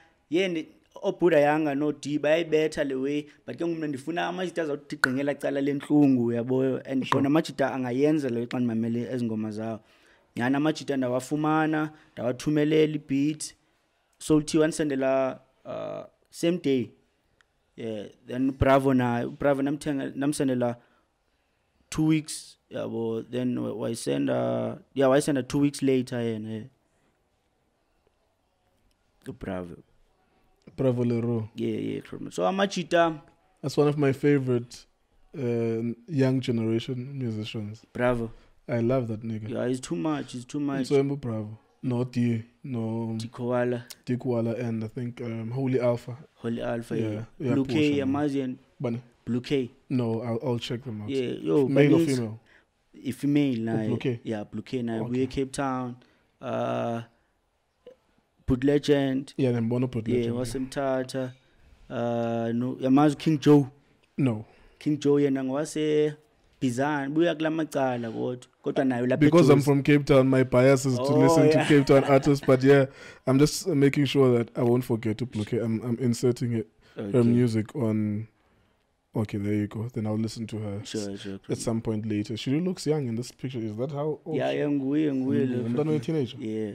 obhuda yanga no D bayayibetha le way but ke ngumna ndifuna amajita azawuthi gqengela cala lenhlungu yabo and khona amajita angayenza le xa ndimamele ezingoma zawo. Nyana amajita ndawafumana ndawathumelela ibeat Salty wansendela same day. Yeah, then Bravo namsendela 2 weeks yabo then why send 2 weeks later yena Bravo Le Roux. Yeah. So amajita that's one of my favorite young generation musicians. Bravo. I love that nigga. Yeah, it's too much. So Bravo. No D, no Dikuala, and I think Holy Alpha. Yeah. Blue K, Amazian. Bunny. Blue K. No, I'll check them out. Yeah, yo, male or female? Female, nah. Blue K. Yeah, Blue K. Nah, okay. We're Cape Town. Put Legend. Yeah, then Bono Put Legend. Yeah, Wasem Tata. No, Yamazu King Joe. No. King Joe yena ngwase Bizarre. Buya kula macala kodwa nayo lapha. Because I'm from Cape Town, my bias is to listen to Cape Town artists. But yeah, I'm just making sure that I won't forget to block it. I'm inserting it, her music on. Okay, there you go. Then I'll listen to her at some point later. She looks young in this picture. Is that how old? Yeah, young. I'm done with a teenager. Yeah.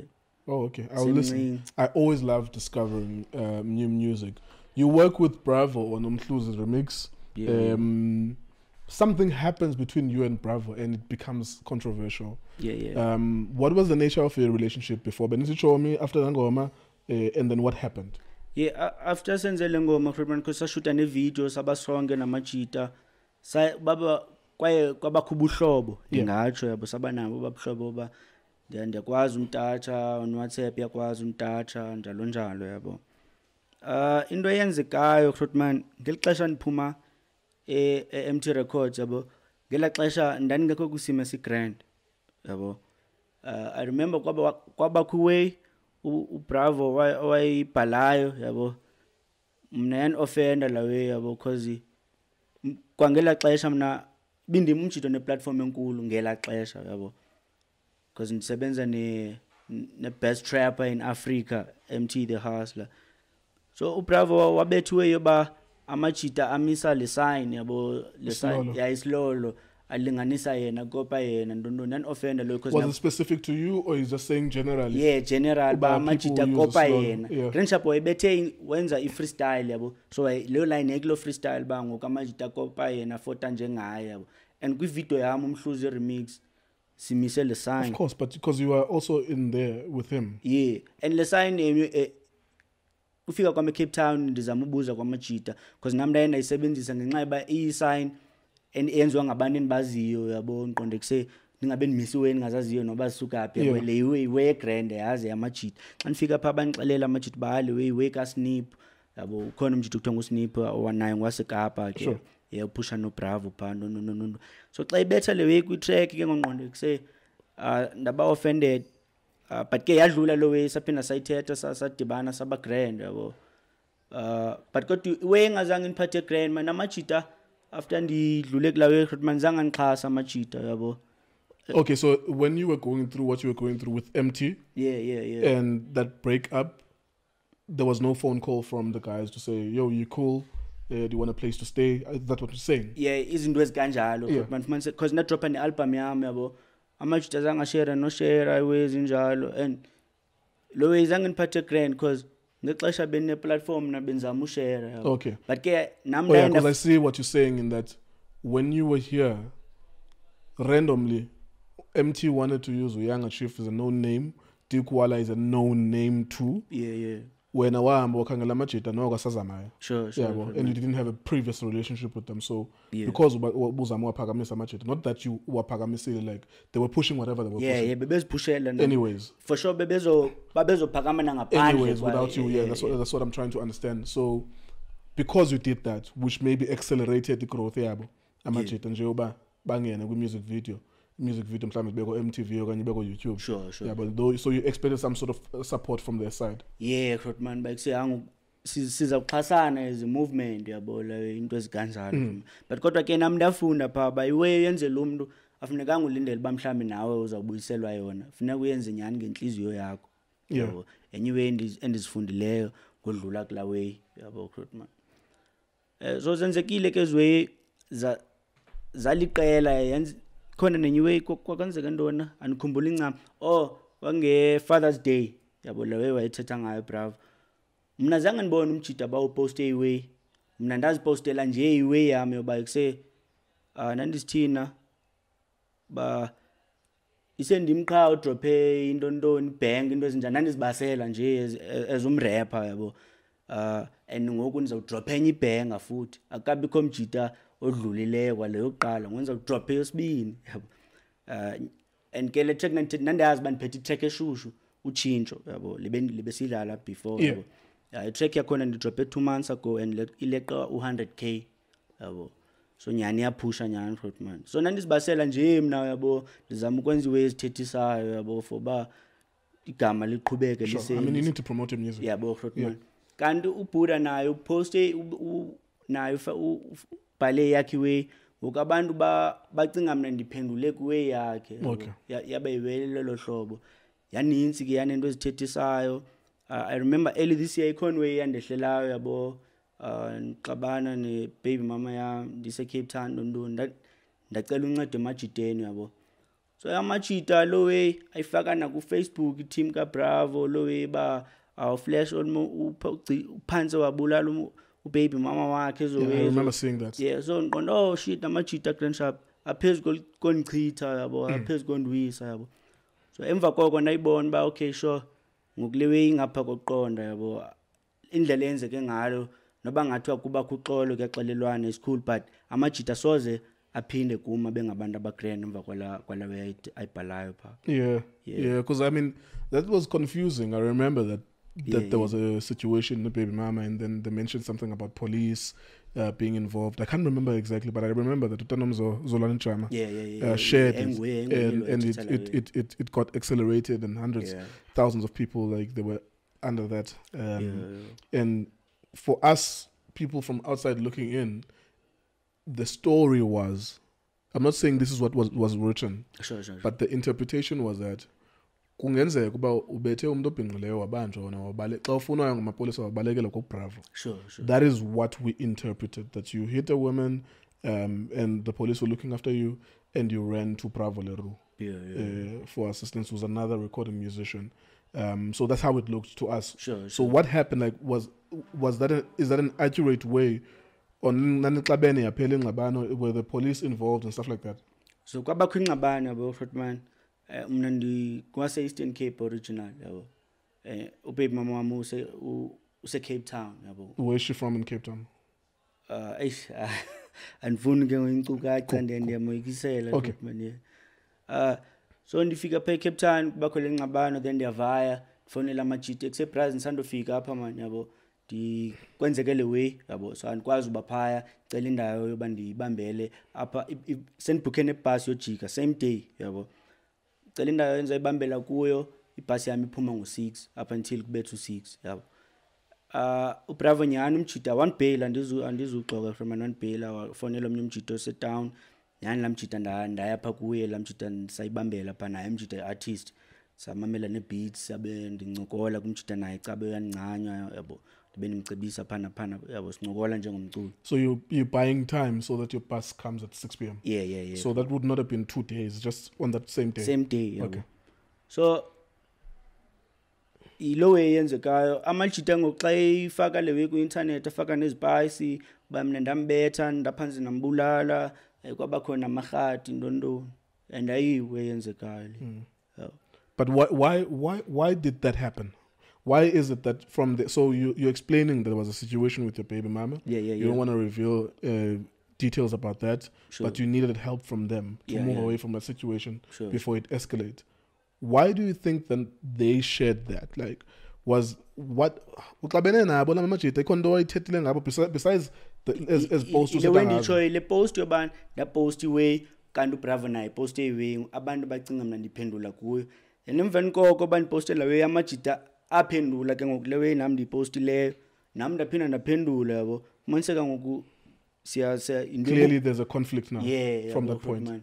Oh, okay. I'll listen. I always love discovering new music. You work with Bravo on Umhluzi's remix. Yeah. Something happens between you and Bravo and it becomes controversial. Yeah. What was the nature of your relationship before? Benisi show me after Ngoma, and then what happened? Yeah, after senzele ngoma because sashuta ne video sabasonke namajita baba kwabakho ubuhlobo ngingatsho yabo sabanabo babuhlobo ba ndiyakwazi umtatsha on WhatsApp yakwazi umtatsha njalo yabo. Into eyenzekayo Krotman ngelixesha ndiphuma Emtee Records yabo ngelaxesha ndandingekho kusimo sigrand yabo. I remember kwaba kuway uBravo wayibhalayo yabo mna yan offender lawe yabo because kwangela xesha mna bindim umjito neplatform enkulu ngela xesha yabo because ndisebenza ne best trapper in Africa Emtee the Hustler. So uBravo wabethiwe yoba amajita amisa le sign yabo le sign ya islolo alinganisa yena kopa yena ndondo nan offender lo because was it specific to you or is just saying generally? Yeah, general ba amajita kopa yena Grandshop wayebethe wenza i-freestyle yabo so leyo line eklo freestyle ba ngoku amajita kopa yena fota njengaye yabo and kwi video yami Umhluzi remix simise le sign. Of course, but because you are also in there with him. Yeah, and le sign ufika kwame Cape Town ndizama ubuza kwamajita because nami ndayenda isebenzisa ngenxa yeba i-sign and enziwa ngabantu endibaziyo yabo ngiqonde kuse ningabe ndimisiwe ningazaziyo noba sisuka phi yabo le way grand yazi amajita xa nifika pha banixelela amajita bahale way ka Snip yabo ukhona umjita kuthiwa nguSnip wanayo ngwaseKapa ke pusha no Bravo pha no so xa ibetha le way kwi track ke ngonqonde kuse ndaba offended. But ke yadlula lo way saphinda sayithetha sadibana saba grand yabo. But kodwa way engazange niphathe grand man amajita after ndidlule kulawe man zange ngixhasa amajita yabo. Okay, so when you were going through what you were going through with Emtee, yeah, and that breakup, there was no phone call from the guys to say, "Yo, you cool? Do you want a place to stay?" Is that what you're saying? Yeah, izinto ezikanjalo man because na drop an album yami yabo. amajita azange share no share ways injalo and lo ways angiphathe grand because ngexesha bene platform na benzama ushare Okay. but ke nam Oh yeah, because I see what you're saying in that when you were here randomly MT wanted to use Uyanga Chief as a known name, Dikwala is a known name too. yeah When awahamba wakhangela amajita noko asazamayo. sure And you didn't have a previous relationship with them, so Yeah. because ubuzama waphakamisa amajita, not that you waphakamisile, like they were pushing whatever they were pushing. yeah bebeziphushela Anyways, for sure babezophakama nangaphandle without you, that's what I'm trying to understand. So because you did that, which maybe accelerated the growth yabo amajita njengoba bangena kwi-music video mhlawumbe beko MTV okanye beko YouTube. Sure. Yeah, but though, so you expected some sort of support from their side. Yeah, man, like say siza kuxhasana as a movement yabo la into ezikanjalo. But kodwa ke nami ndafunda pha by way yenze lo muntu afunekanga ulindele bamhlambi nawe uzawubuyiselwa yona. Funeka uyenze nyani ngenhliziyo yakho. Yeah. Anyway endizifundileyo kodlula kula way yabo man. So senzekile ke zwe zaliqela yenze khona nenyiwe kwakwenzeka ntona anikhumbula incama wange Father's Day yabo lewe wayethetha ngayo Bravo mina zange ngibone umjida bawuposte iway mina ndazipostela nje iway yami yoba kuse nandisithina ba isendimqha udrope into ntoni bank into ezinjani nandizibasela nje as umrapper yabo and ngoku ndizawudrop enye ibhenga futhi akabikho mjida odlulileyo kwaleyo yokuqala ngenza udrop yesibini yabo and ke le track nandazi baniphethe track eshushu uchintsho yabo libe sidlala before yabo track yakhona ndidrop 2 months ago and ileqa 100k yabo so nyani yaphusha nyani man so nandizibasela nje mina yabo ndizama ukwenza iwe ezithethisayo yabo for ba igama liqhubeke I mean, you need to promote your music. yabo man kanti uBuddha naye uposte naye bhale yakhe we ngokabantu bacinga mina ndiphendule kuwe yakhe yabe yiwele lo hlobo yaninzi ke yanento ezithethisayo I remember early this year icon way yandehlelayo yabo ngixabana ne baby mama yami ndise Cape Town ntoni ndacela uncedo emajiteni yabo so amajita lo way ayifaka na ku Facebook team ka Bravo lo way ba flash uphansi wabulala ubaby mama wakhe zo I remember seeing that. Yeah, so ngiqondo shit amajita grand sharp aphezulu konchitha yabo aphezulu kondwisa yabo so emva koko nayibona ba okay sure ngokulewe ingapha koqonda yabo indlela enzeke ngalo noba ngathiwa kuba kuxolo kuyaxelelwana is cool but amajita soze aphinde kuma bengabantu abagrand emva kwala ayibhalayo pha. Yeah, because I mean that was confusing. I remember that there was a situation with baby mama and then they mentioned something about police being involved. I can't remember exactly, but I remember that Utanomzo Zolani Chama shared it, and it got accelerated and hundreds, thousands of people like they were under that. And for us, people from outside looking in, the story was, I'm not saying this is what was written, Sure. but the interpretation was that kungenzeka kuba ubethe umuntu obhinqileyo wabanjwa wona wabale xa ufunwayo ngamapolisa wabalekela ku Bravo. Sure. That is what we interpreted, that you hit a woman and the police were looking after you and you ran to Bravo Le Roux for assistance. Was another recording musician. So that's how it looked to us. Sure. So what happened, like, was that is that an accurate way on Nanixabene yaphela ingxabano, were the police involved and stuff like that? So kwabakho ingxabano yabo Frontman mina ndikwase Eastern Cape original yabo ubaby mama wami use Cape Town yabo. Where is she from in Cape Town? Andifuni ke ngoyincukacha ndiyamoyikisela Frontman so ndifika phe Cape Town kubakho lengxabano then ndiyavaya fonela amajita ekusebrazil sandofika apha man yabo ndikwenzeke le way yabo so andikwazi ubaphaya cela indawo yoba ndibambele apha sendibhukhe nebus yojika same day yabo cela indawo yenza ibambela kuyo ibus yami iphuma ngo6 up until kubethu 6 yabo uBravo nyani umjita one bail andizuxoka from one bail wafonela omnye umjita osetown nyani lamjita ndayapha kuye lamjita sayibambela pha naye umjita artist samamela nebeats sabe ndincokola kumjita naye cabe uyancanywa yabo benimcebisa phana yabo sincokola njengomculo. So you're buying time so that your bus comes at 6 p.m. Yeah. So that would not have been 2 days, just on that same day. Same day. Okay. So ilo way yenzekayo amajita ngoxa ifaka lewe ku internet afaka nezipice bamna ndambetha ndaphansi nambulala kwaba khona amahati ndondo and ayiwe yenzekayo. But why did that happen? Why is it that from the so you're explaining there was a situation with your baby mama? Yeah. You don't want to reveal details about that, Sure. but you needed help from them to move away from that situation Sure. before it escalates. Why do you think that they shared that? Like, was what besides as post to when le post yoban da post way kanti Bravo naye post ewe abantu bacinga mina ndiphendula kuyo and emveni koko bandipostela we amajita aphendula ke ngoku lewe nami ndipostileyo nami ndaphinda ndaphendula yabo maniseka ngoku siya clearly there's a conflict now from yabo, that point.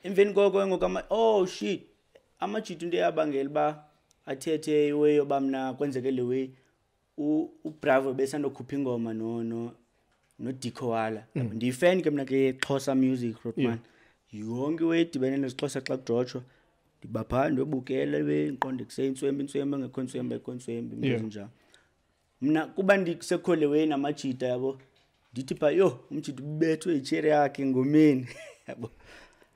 Emveni koko ngoku oh shit amajita into yabangela ba athethe iwe yoba mina kwenzeke lewe uBravo besandokhupha ingoma no Diko wala ndifan ke mina ke Xhosa music man yonke wedibene nesixhosa xa kujoshwa ndibapha ndobukele wenqonde kuseyintswembe engekho ntswembe njalo mina kuba ndikusekhole we namajita yabo ndithi pha yo umjita ubethwe icherry yakhe ngomeni yabo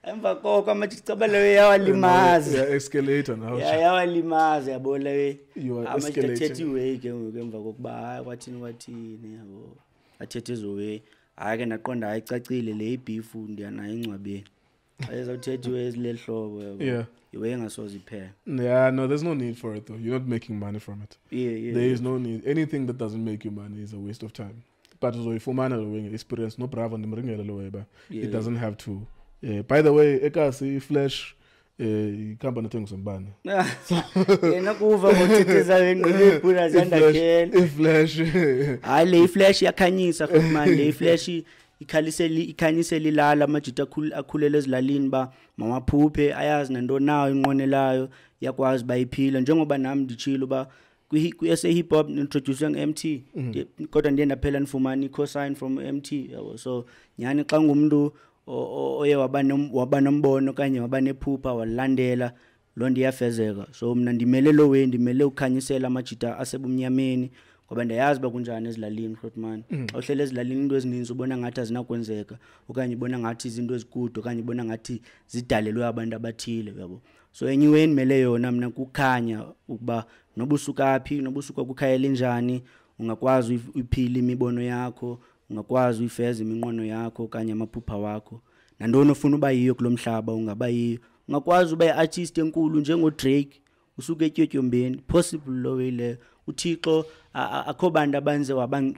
emva koko amajita cabalewe yawalimaza Escalator now. yawalimaza yabo lewe amajita thethiwe ke ngemva kokuba hayi kwathini yabo athethe zowe hayi ke naqonda ayicacile le beef ndiyanayo incwabeni ayezawuthethiwe ezilehlobo yabo iwe engasoze iphela. Yeah, no, there's no need for it though. You're not making money from it. There is no need. Anything that doesn't make you money is a waste of time. But so if you experience no Bravo it doesn't have to. By the way, ekasi flash ikhamba nothenga mbane. Yena kuva ngotheteza wengqibura zandakhela. Iflash. Hayi le flash yakhanyisa man le flash ikhanyisela ilala amajita akhulele ezilalini ba mamaphuphe ayazi nanto nayo inqonelayo yakwazi bayiphila njengoba nami ndichilo ba kuyese hip hop introduce ngeMT kodwa ndiye ndaphela nifumana i-cosign from MT yabo. So nyani xa ngumuntu oye waba nombono kanye waba nephupha walandela lo ndiyafezeka. So mina ndimele lo way ndimele ukhanyisela amajita asebumnyameni ngoba ndiyazi ba kunjani ezilalini man. Awuhlele ezilalini into ezininzi ubona ngathi azinakwenzeka okanye ubona ngathi izinto ezikude okanye ubona ngathi zidalelwe abantu abathile yabo. So anyway nimele yona mina kukhanya ukuba nobusuka phi nobusuka kukhayela njani ungakwazi uyiphila imibono yakho ungakwazi uyifeza iminqono yakho kanye amaphupha wakho nantoni ofuna uba yiyo kulomhlaba ungaba yiyo ungakwazi uba artist enkulu njengo Drake usuke etyotyombeni possible lo way le uThixo akho bantu abanze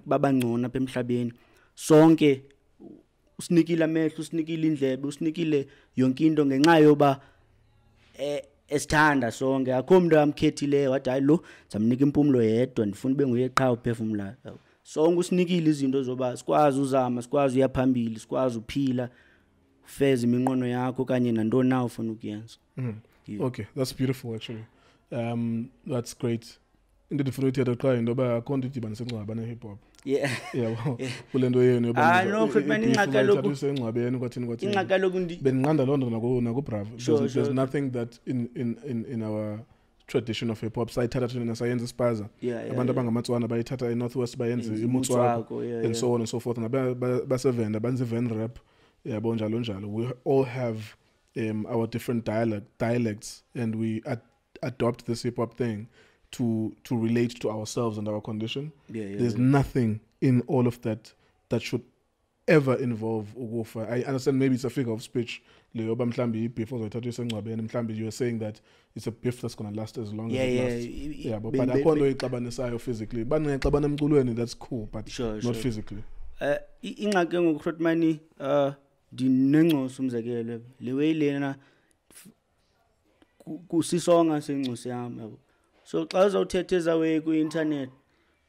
babangcona apha emhlabeni sonke usinikile amehlo usinikile indlebe usinikile yonke into ngenxa yoba esithanda sonke akho umuntu amkhethileyo wathi hayi lo zamnika impumulo yedwa ndifuna ube nguye qha uphefumula sonke usinikile izinto zoba sikwazi uzama sikwazi uyaphambili sikwazi uphila ufeze iminqono yakho kanye nantoni na ufuna ukuyenza. Okay, that's beautiful actually. That's great. Into ndifuna uthetha xa indoba akho nto idibanise ngcwaba ne hip hop. Yeah kulento yenu yoba no khutmani ingakaloku isengcwabeni kwathini ingakaloku benqanda lonto nako Bravo. There's nothing that in our tradition of hip hop sayithatha thina sayenza ispaza abantu abangamatswana bayithatha eNorthwest bayenze imutswako and so on and so forth basevenda banze van rap yabo njalo. We all have our different dialects and we adopt this hip hop thing to relate to ourselves and our condition. There's nothing in all of that should ever involve ukufa. I understand maybe it's a figure of speech leyoba mhlambi beef ozothatha isengcwabeni mhlambi you are saying that it's a beef that's going to last as long as it lasts. But akho nto ixabanisayo physically banexabana emculweni that's cool but not physically. Ingxaki ngokuhrotmani dinengcoso umzekelo lewe lena kusisonga sengcoso yami yabo. So xa uzawuthetheza we ku internet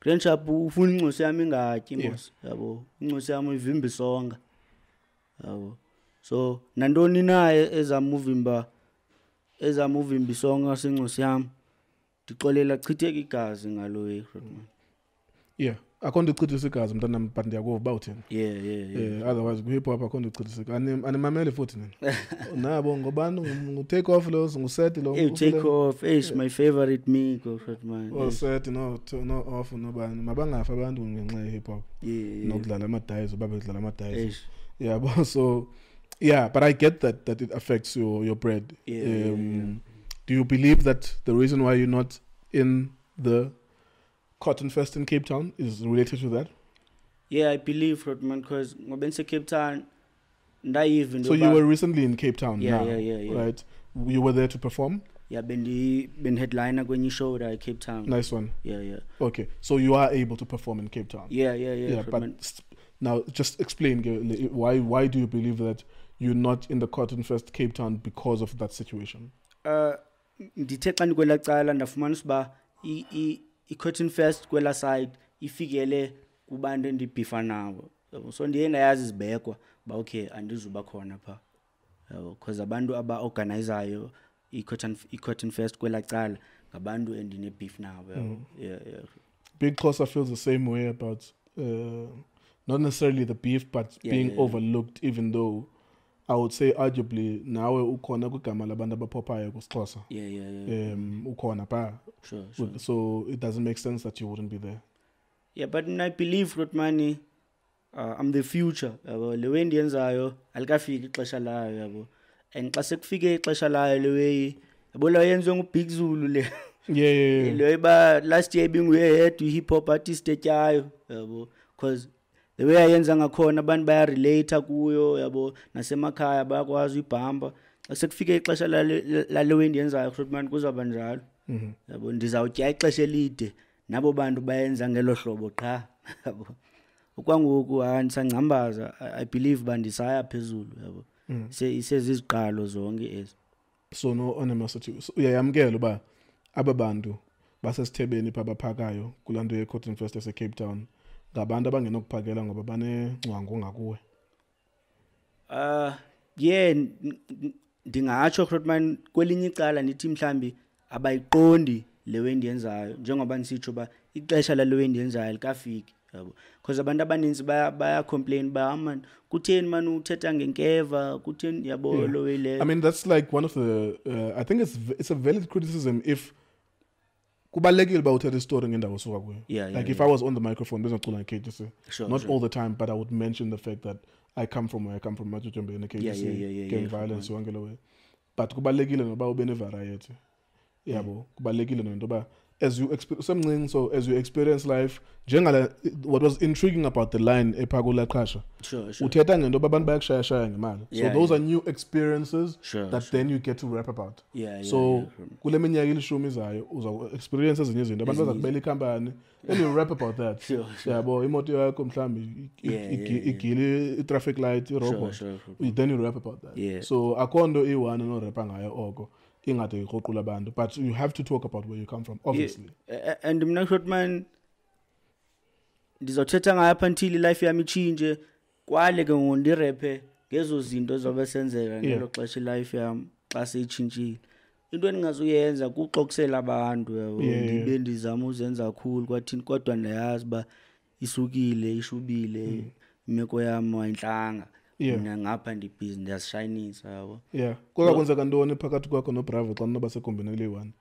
Grandshap ufuna ingcoso yami ingatyi mos yabo ingcoso yami ivimba isonga yabo. So nantoni na ezamuvimba isonga sengcoso yami ndixolela chitheka igazi ngalo we Yeah. Akhonde uchithisa igazi mntanami but ndiyakuva about yena. Yeah. Otherwise ku hip hop akhonde uchithisa igazi. Animamele futhi nina. Nabo ngobani ngu-take off lo ngu-set lo. Hey, take off. Hey, my favorite me go man. Well set no off nobani. Mabangafa abantu ngenxa ye hip hop. Yeah. Nokudlala ama-dice babe kudlala ama-dice. Yeah, but so yeah, but I get that it affects your bread. Do you believe that the reason why you're not in the Cotton Fest in Cape Town is related to that? Yeah, I believe Rodman because when I Cape Town, so you were recently in Cape Town. Yeah. Right? You were there to perform? Yeah, been headliner when you showed at Cape Town. Nice one. Yeah. Okay, so you are able to perform in Cape Town. Yeah. But now just explain why do you believe that you're not in the Cotton Fest Cape Town because of that situation? Ndithe xa ndikwela cala ndafumana uba i-Cotton Fest kwela side ifikele kubantu endibhifa nabo. So ndiye ndayazi izibekwa ba okay andizuba khona pha. Because abantu aba-organizayo i-Cotton Fest kwela cala ngabantu endine-beef nabo. Yeah. Big Xhosa feels the same way about not necessarily the beef but being overlooked, even though I would say arguably nawe ukhona kwigama labantu abaphophayo kuSixhosa. Yeah. Ukhona pa. Sure. So it doesn't make sense that you wouldn't be there. Yeah, but I believe Rotmani, I'm the future. Le way ndiyenzayo alikafiki ixesha layo yabo. And xa sekufike ixesha layo le way yabo la yenziwe nguBig Zulu le. Yeah. Le ba last year binguye hip hop artist etyayo yabo because the way ayenza ngakhona abantu baya relate kuyo yabo nasemakhaya bayakwazi ibhamba xa sekufike ixesha lale way ndiyenzayo Rotmani kuzaba njalo. Yabo ndizawutya ixesha elide nabo bantu bayenza ngelo hlobo qha yabo ukwangoku andisangcambaza I believe bandisaya phezulu yabo iseziziqalo zonke ezi. So no animosity uyayamkela uba aba bantu basesithebeni babaphakayo kulanto ye Cotton Fest ese Cape Town ngabantu abangenokuphakela ngoba banengcwangu ngakuwe. Yeah ndingatsho Rotman kwelinye icala nithi mhlambi abayiqondi lewe ndiyenzayo njengoba nisitsho ba ixesha lalewe ndiyenzayo likafiki yabo because abantu abaninzi baya complain ba man kutheni man uthetha ngenkeva kutheni yabo lo way le. I mean that's like one of the I think it's a valid criticism if kubalekile ba uthetha story ngendawo soka kuyo. Like if I was on the microphone bezocula ngeKTC not all the time but I would mention the fact that I come from where I come from Mathuthembe in KTC gang violence yonke lo way but kubalekile noba ube ne variety. Yabo kubalekile nento ba as you experience so as you experience life njengala what was intriguing about the line ephakula qhasha uthetha ngento abantu bayakushaya ngemali so those are new experiences that then you get to rap about. So kule minyaka ilishumi izayo uza experience ezinye izinto abantu bazakubela ikhampani and you rap about that. Yabo imoto yakho mhlambi igile i-traffic light i-robot then you rap about that. So akhondo i1 no rap ngayo oko ingade iqoqula abantu but you have to talk about where you come from obviously. And mina Shotman ndizothetha ngapha until life yami ichange kwale ke ngondiraphe ngezo zinto zobesenzeka ngelo xesha life yami xa seyichinjile into engingazuyenza kuxoxela abantu yabo ndibe ndizama uzenza kakhulu kwathini kodwa ndayazi ba isukile ishubile imeko yami wayinhlanga mina ngapha ndibhizi ndiyashinisa yabo. Kwenzeka ntoni phakathi kwakho no Bravo xa noba sekombinele one?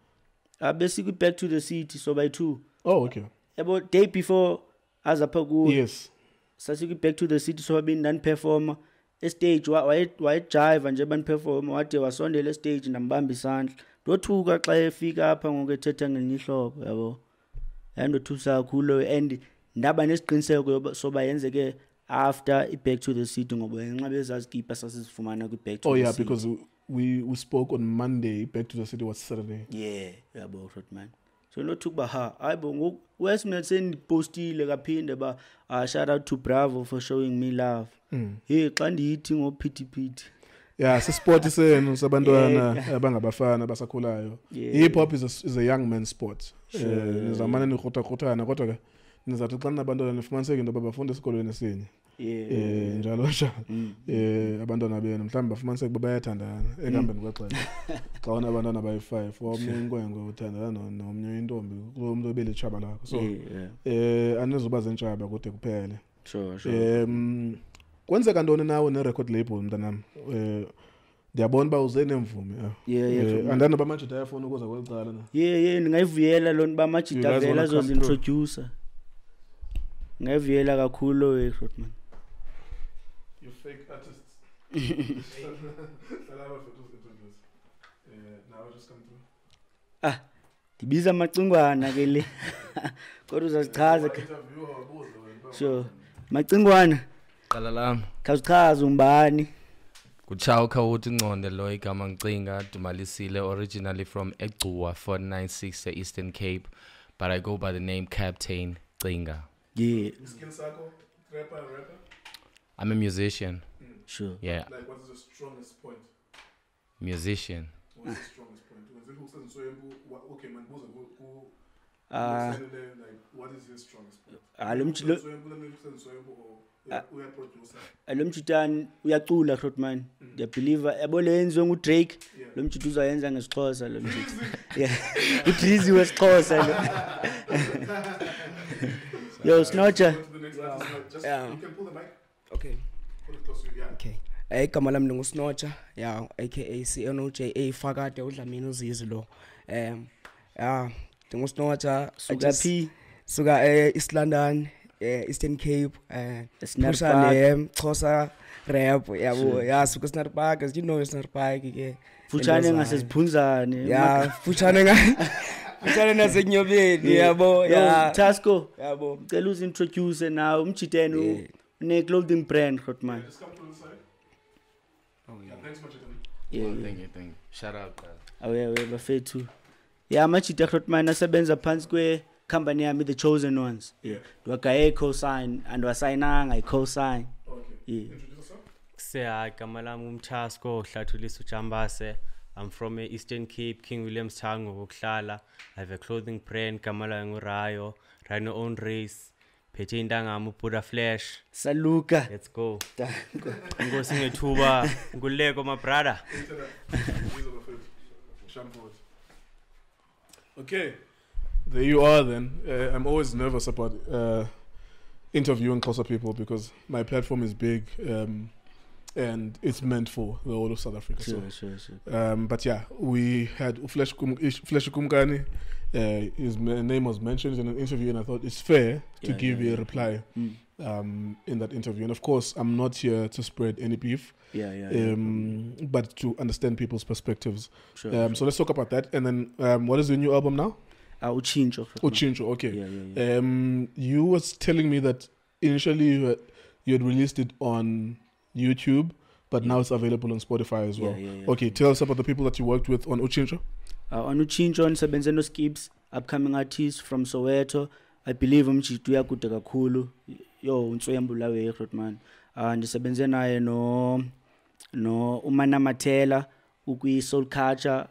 Basic back to the city so by 2. Oh okay. About day before azapha ku. Yes. Sasike back to the city so babini nan performer stage why jive nje ban performer wade wasondela stage ndambamba isandla ndothuka xa efika apha ngokethetha ngenihlobo yabo yandothusa kakhulu and ndaba nesiqiniseko soba yenzeke after back to the city ngoba ngenxa bezazikipa sasizifumana ku back to the city. Oh yeah because we spoke on Monday back to the city was Saturday. Yabo Rotman so nothuka ba hayibo ngoku wesmina sendipostile kaphinde ba shout out to Bravo for showing me love. Hey xa ndiyithi ngophithiphithi sesport senu sabantwana abangabafana basakhulayo. Hip hop is a young man's sport. Nizamana nikhothakhotana kodwa ke nizathi xa nabantwana nifumaniseke into babafunde esikolweni esinye njalo njalo abantwana benu mhlawumbe bafumanise ukuba bayathandana ekambeni kwexesha xa una abantwana bayi5 omnye inkwenkwe uthandana nomnye intombi kulo muntu obelitshaba lakho so anizuba zentshaba kude kuphele sure kwenzeka ntoni nawe ne-record label mntanam ndiyabona uba uze nemvume andani bamajida ayafuna ukuza kweli cala na ndingayivuyela loo nto uba amajida avela azozintroducer ngayivuyela kakhulu Rodman. You fake artists. Now just come through. Ndibiza amacingwana ke le. Kodwa uzazichaza ke. Sure. Macingwana. Qala lami. Khawuchaza umbani. Kuchawu khawuthi Nconde lo igama Ncinga Dumalisile originally from Egcuwa 496 Eastern Cape but I go by the name Captain Ncinga. Yeah. Skin circle, rapper. I'm a musician. Sure. Yeah. Like, what is the strongest point? Musician. What's the strongest point? Okay, man, like, what is his strongest point? Lo mjitani uyacula Rodman. Ndiyabelieve yabo lenzwe nguDrake lo mjiti uzayenza ngesixhosa lo mjiti. Yeah. uDrizzy wesixhosa lo. Yo, Snotcher. Yeah. You can pull the mic. Okay. Pull it close to you, yeah. Okay. Igama lami ngusNotcher, yeah, aka CNOJA Fakade uDlamini uZizi lo. NgusNotcher Suka P. Suka East London, Eastern Cape, Pusha Xhosa rap, yabo, yeah, suka Snarpark, as you know Snarpark ke. Fuchane ngasesiphunzane. Yeah, fuchane Fuchane nasenyobeni, yabo, yeah. Tasco. Yabo. Ngicela uzintroduce now umjiteni une clothing brand Rodman. Just come to the side. Oh yeah. Thanks much again. Yeah. Thank you. Shout out. Bafethu. Yeah, amajita Rodman asebenza phansi kwe company yami The Chosen Ones. Yeah. Wagaye co-sign and wasayinanga co-sign. Okay. Yeah. Introduce yourself. Seya igama lami umThasco Hlathulisa uJambase. I'm from Eastern Cape, King William's Town ngokuhlala. I have a clothing brand igama lami nguRayo, Rhino Own Race. Phethe intangami uBuddha Flash. Saluka. Let's go. Inkosi ngethuba. Nkululeko my brother. Okay, there you are then. I'm always nervous about interviewing closer people because my platform is big and it's meant for the whole of South Africa. Sure. But yeah, we had iKumkani. His name was mentioned in an interview and I thought it's fair to give you a reply in that interview. And of course, I'm not here to spread any beef. But to understand people's perspectives. Sure. So let's talk about that. And then, what is the new album now? Uchincho. Okay. Yeah. You was telling me that initially you had released it on YouTube, but now it's available on Spotify as well. Yeah. Okay, tell us about the people that you worked with on Uchincho. On Uchincho, nisebenze no Skips, upcoming artist from Soweto. I believe umjiti uyakude kakhulu. Yo, uNtswembu lawe Rodman. Ndisebenze naye no uManamathela ukwi soul culture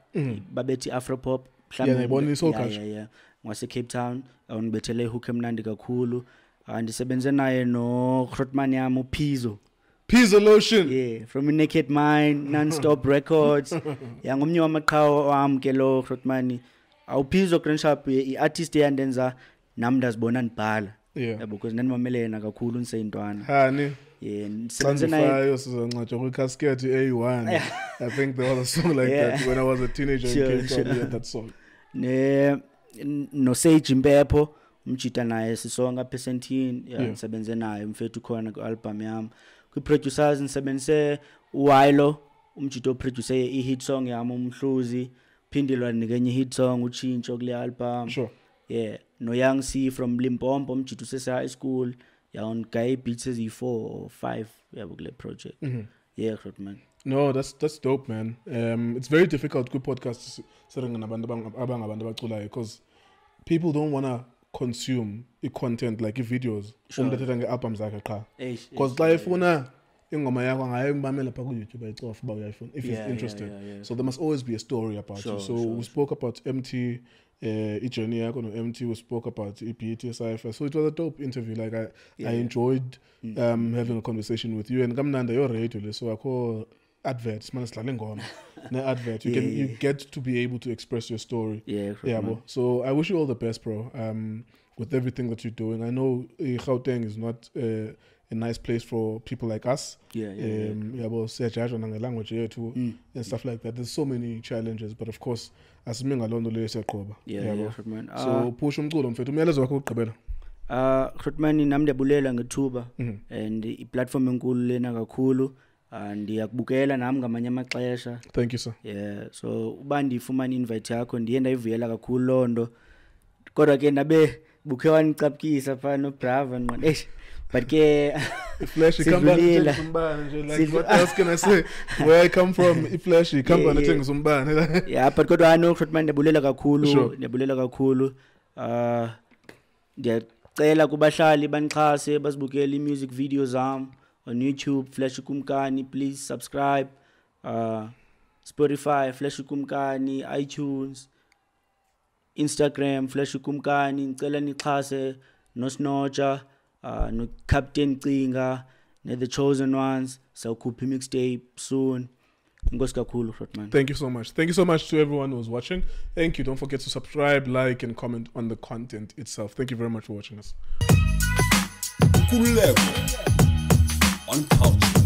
babethi Afropop mhlawumbe soul culture yeah ngwase Cape Town ngibethele hook emnandi kakhulu ndisebenze naye no Rodman yami uPhizo Lotion from Naked Mind Non-Stop Records ngomnye wamaqhawe wami ke lo Rodman awuphizo Grandshop iartist yandenza nami ndazibona nibhala yabo because nanimamelena kakhulu niseyintwana hani nisebenze naye sizonqatshwa kwi-casket A1 I think there was a song like that when I was a teenager in Cape Town. Yeah, that song no Sage Impepho umjita naye sisonga percentini nisebenze naye mfethu khona ku-album yami kwi-producers nisebenze uWilo umjita oproduce i-hit song yami uMhluzi phindilwa nikenye hit song Uchincho kule album sure no Young C from Limpopo umjita usese high school on guy beats as 4 or 5 kule project Rodman. No, that's dope, man. It's very difficult good podcasts sitting nabantu abaculayo because people don't want to consume the content like videos umdathetha ngealbums zakhe qha because xa ifuna ingoma yakho angayimamela pha ku YouTube ayicofa ba uyayiphone if Yeah, he's interested. yeah. So there must always be a story about Sure, you. So sure, we spoke about Emtee journey yakho no Emtee, we spoke about BET Cypher. So it was a dope interview. Like I enjoyed having a conversation with you, and kamnanda your radio so I call adverts man sidlala ingoma ne advert you get to be able to express your story. Bro. So I wish you all the best, bro, with everything that you're doing. I know Gauteng is not a nice place for people like us. Bro, siyajajwa nangelanguage yethu and stuff like that. There's so many challenges, but of course asimenge londo leyo siyaqoba. Man. So push umculo mfethu umyalezo wakho ukugqibela. Khotman nami ndiyabulela ngethuba and i-platform enkulu lena kakhulu. Ndiyakubukela nami ngamanye amaxesha. Thank you, sir. Yeah, so uba ndifumana invite yakho ndiye ndayivuyela kakhulu londo. Kodwa ke ndabe bukhe wanicapukisa pha no Bravo nqona. But ke Flashy company umbane nje like what else can I say? Where I come from, Flashy company things umbane. Yeah, but kodwa no Khotman ndiyabulela kakhulu, Sure. ndiyabulela kakhulu. Ndiyacela kubahlali banixhase bazibukele i-music videos zam on YouTube, iKumkani, please subscribe. Spotify, iKumkani, iTunes, Instagram, iKumkani. Ngicela nixhase noSnoja, no Captain Cinga, ne The Chosen Ones. Sawukhupha mixtape soon. Inkosi kakhulu, man. Thank you so much. Thank you so much to everyone who's watching. Thank you. Don't forget to subscribe, like, and comment on the content itself. Thank you very much for watching us. Nkululeko on Cultr.